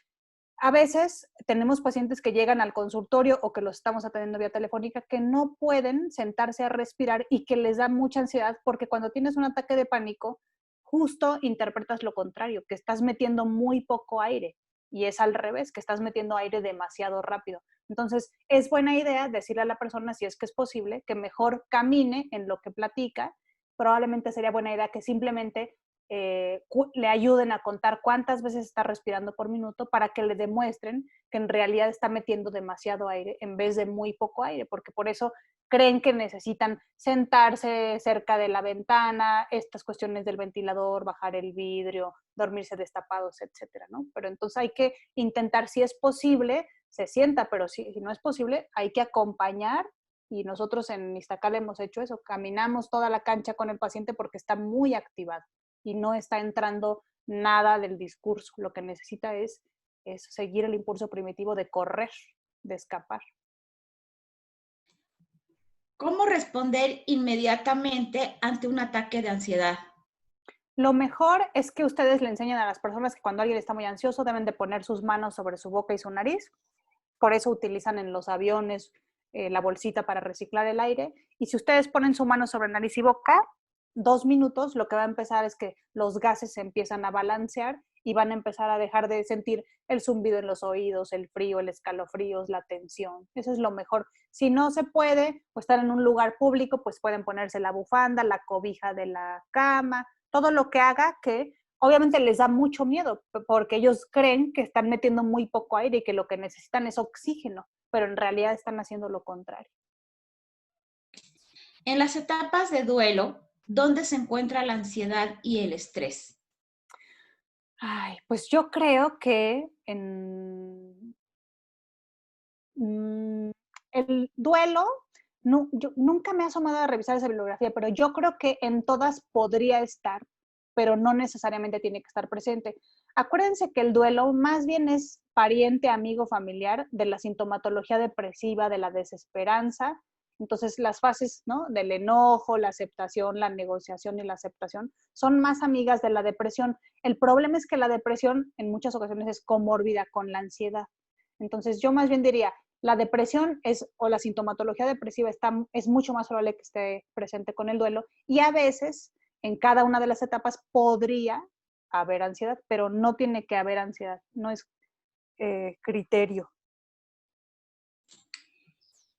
a veces tenemos pacientes que llegan al consultorio o que los estamos atendiendo vía telefónica que no pueden sentarse a respirar y que les da mucha ansiedad porque cuando tienes un ataque de pánico, justo interpretas lo contrario, que estás metiendo muy poco aire y es al revés, que estás metiendo aire demasiado rápido. Entonces, es buena idea decirle a la persona, si es que es posible, que mejor camine en lo que platica. Probablemente sería buena idea que simplemente le ayuden a contar cuántas veces está respirando por minuto para que le demuestren que en realidad está metiendo demasiado aire en vez de muy poco aire, porque por eso creen que necesitan sentarse cerca de la ventana, estas cuestiones del ventilador, bajar el vidrio, dormirse destapados, etcétera, ¿no? Pero entonces hay que intentar, si es posible, se sienta, pero si no es posible, hay que acompañar. Y nosotros en Iztacal hemos hecho eso, caminamos toda la cancha con el paciente porque está muy activado. y no está entrando nada del discurso. Lo que necesita es seguir el impulso primitivo de correr, de escapar. ¿Cómo responder inmediatamente ante un ataque de ansiedad? Lo mejor es que ustedes le enseñen a las personas que cuando alguien está muy ansioso deben de poner sus manos sobre su boca y su nariz. Por eso utilizan en los aviones la bolsita para reciclar el aire. Y si ustedes ponen su mano sobre nariz y boca, 2 minutos, lo que va a empezar es que los gases se empiezan a balancear y van a empezar a dejar de sentir el zumbido en los oídos, el frío, el escalofrío, la tensión. Eso es lo mejor. Si no se puede, pues estar en un lugar público, pues pueden ponerse la bufanda, la cobija de la cama, todo lo que haga que obviamente les da mucho miedo porque ellos creen que están metiendo muy poco aire y que lo que necesitan es oxígeno, pero en realidad están haciendo lo contrario. En las etapas de duelo, ¿dónde se encuentra la ansiedad y el estrés? Ay, pues yo creo que el duelo, no, yo nunca me he asomado a revisar esa bibliografía, pero yo creo que en todas podría estar, pero no necesariamente tiene que estar presente. Acuérdense que el duelo más bien es pariente, amigo, familiar de la sintomatología depresiva, de la desesperanza. Entonces, las fases, ¿no?, del enojo, la aceptación, la negociación y la aceptación son más amigas de la depresión. El problema es que la depresión en muchas ocasiones es comórbida con la ansiedad. Entonces, yo más bien diría, la depresión o la sintomatología depresiva es mucho más probable que esté presente con el duelo y a veces en cada una de las etapas podría haber ansiedad, pero no tiene que haber ansiedad, no es criterio.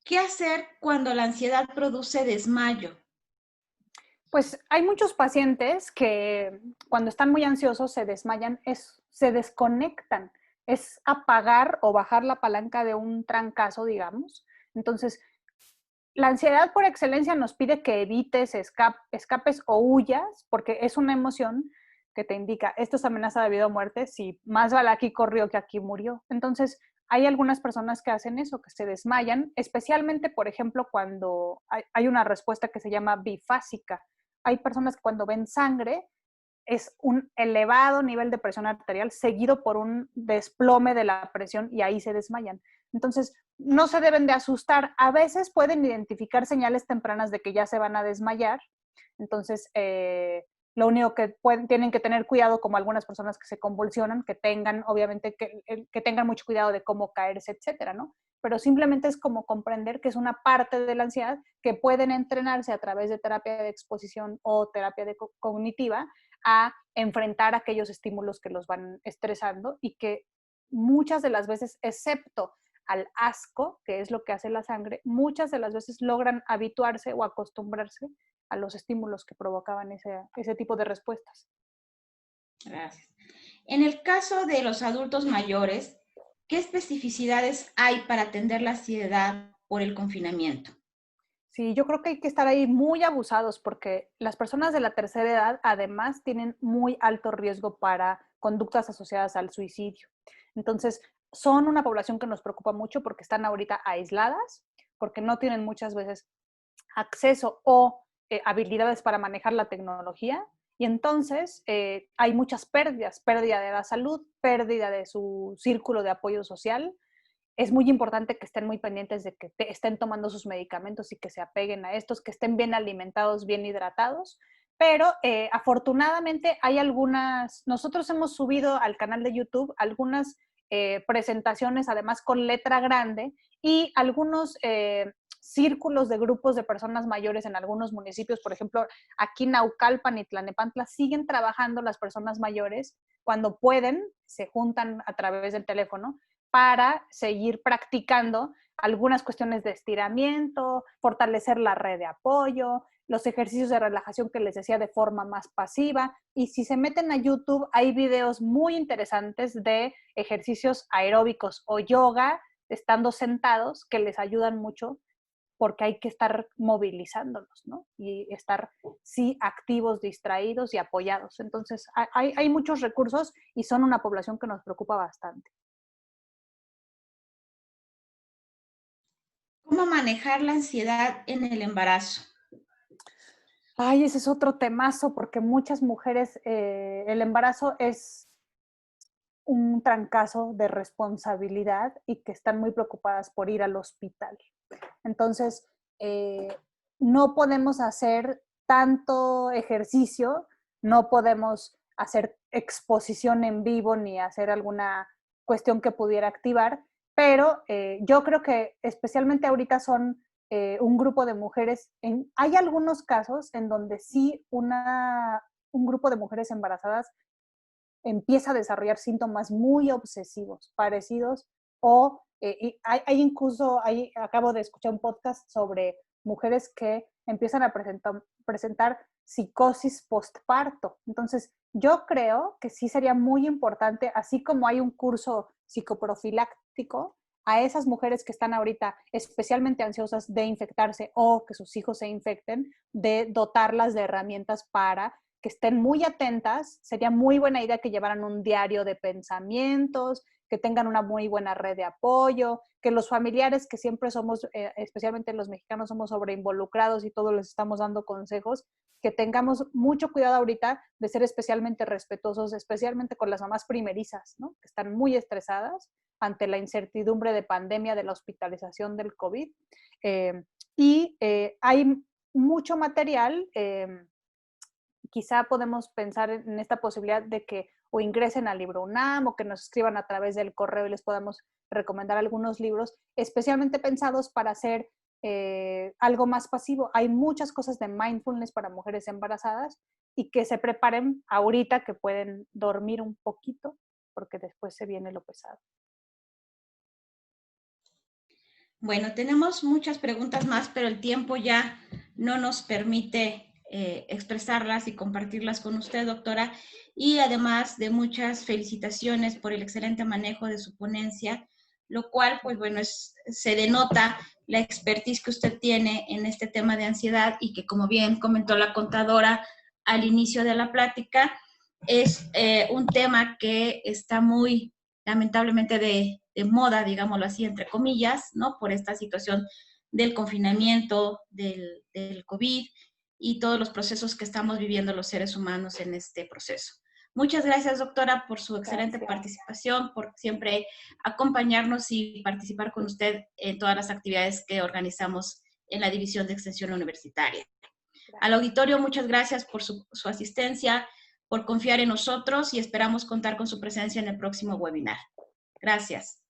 ¿Qué hacer cuando la ansiedad produce desmayo? Pues hay muchos pacientes que cuando están muy ansiosos se desmayan, se desconectan, es apagar o bajar la palanca de un trancazo, digamos. Entonces, la ansiedad por excelencia nos pide que evites, escapes o huyas, porque es una emoción que te indica, esto es amenaza de vida o muerte, si más vale aquí corrió que aquí murió. Entonces, hay algunas personas que hacen eso, que se desmayan, especialmente, por ejemplo, cuando hay una respuesta que se llama bifásica. Hay personas que cuando ven sangre, es un elevado nivel de presión arterial seguido por un desplome de la presión y ahí se desmayan. Entonces, no se deben de asustar. A veces pueden identificar señales tempranas de que ya se van a desmayar. Entonces, lo único que tienen que tener cuidado, como algunas personas que se convulsionan, que tengan, obviamente, que tengan mucho cuidado de cómo caerse, etcétera, ¿no? Pero simplemente es como comprender que es una parte de la ansiedad que pueden entrenarse a través de terapia de exposición o terapia cognitiva a enfrentar aquellos estímulos que los van estresando y que muchas de las veces, excepto al asco, que es lo que hace la sangre, muchas de las veces logran habituarse o acostumbrarse a los estímulos que provocaban ese tipo de respuestas. Gracias. En el caso de los adultos mayores, ¿qué especificidades hay para atender la ansiedad por el confinamiento? Sí, yo creo que hay que estar ahí muy abusados porque las personas de la tercera edad además tienen muy alto riesgo para conductas asociadas al suicidio. Entonces, son una población que nos preocupa mucho porque están ahorita aisladas, porque no tienen muchas veces acceso o habilidades para manejar la tecnología. Y entonces hay muchas pérdidas, pérdida de la salud, pérdida de su círculo de apoyo social. Es muy importante que estén muy pendientes de que estén tomando sus medicamentos y que se apeguen a estos, que estén bien alimentados, bien hidratados. Pero afortunadamente hay nosotros hemos subido al canal de YouTube algunas presentaciones, además con letra grande, y algunos círculos de grupos de personas mayores en algunos municipios, por ejemplo, aquí Naucalpan y Tlanepantla, siguen trabajando las personas mayores cuando pueden, se juntan a través del teléfono para seguir practicando algunas cuestiones de estiramiento, fortalecer la red de apoyo, los ejercicios de relajación que les decía de forma más pasiva. Y si se meten a YouTube, hay videos muy interesantes de ejercicios aeróbicos o yoga, estando sentados, que les ayudan mucho porque hay que estar movilizándonos, ¿no? Y estar, sí, activos, distraídos y apoyados. Entonces, hay muchos recursos y son una población que nos preocupa bastante. ¿Cómo manejar la ansiedad en el embarazo? Ay, ese es otro temazo, porque muchas mujeres, el embarazo es un trancazo de responsabilidad y que están muy preocupadas por ir al hospital. Entonces, no podemos hacer tanto ejercicio, no podemos hacer exposición en vivo ni hacer alguna cuestión que pudiera activar, pero yo creo que especialmente ahorita son un grupo de mujeres, hay algunos casos en donde sí un grupo de mujeres embarazadas empieza a desarrollar síntomas muy obsesivos, parecidos, o hay incluso, acabo de escuchar un podcast sobre mujeres que empiezan a presentar psicosis postparto. Entonces, yo creo que sí sería muy importante, así como hay un curso psicoprofiláctico, a esas mujeres que están ahorita especialmente ansiosas de infectarse o que sus hijos se infecten, de dotarlas de herramientas para que estén muy atentas. Sería muy buena idea que llevaran un diario de pensamientos, que tengan una muy buena red de apoyo, que los familiares que siempre somos, especialmente los mexicanos, somos sobreinvolucrados y todos les estamos dando consejos, que tengamos mucho cuidado ahorita de ser especialmente respetuosos, especialmente con las mamás primerizas, ¿no? Que están muy estresadas ante la incertidumbre de pandemia, de la hospitalización del COVID. Hay mucho material, quizá podemos pensar en esta posibilidad de que o ingresen al libro UNAM o que nos escriban a través del correo y les podamos recomendar algunos libros especialmente pensados para hacer algo más pasivo. Hay muchas cosas de mindfulness para mujeres embarazadas y que se preparen ahorita que pueden dormir un poquito porque después se viene lo pesado. Bueno, tenemos muchas preguntas más, pero el tiempo ya no nos permite expresarlas y compartirlas con usted, doctora, y además de muchas felicitaciones por el excelente manejo de su ponencia, lo cual, pues bueno, se denota la expertise que usted tiene en este tema de ansiedad y que, como bien comentó la contadora al inicio de la plática, es un tema que está muy, lamentablemente, de moda, digámoslo así, entre comillas, ¿no? Por esta situación del confinamiento, del COVID y todos los procesos que estamos viviendo los seres humanos en este proceso. Muchas gracias, doctora, por su excelente participación, por siempre acompañarnos y participar con usted en todas las actividades que organizamos en la División de Extensión Universitaria. Al auditorio, muchas gracias por su asistencia, por confiar en nosotros y esperamos contar con su presencia en el próximo webinar. Gracias.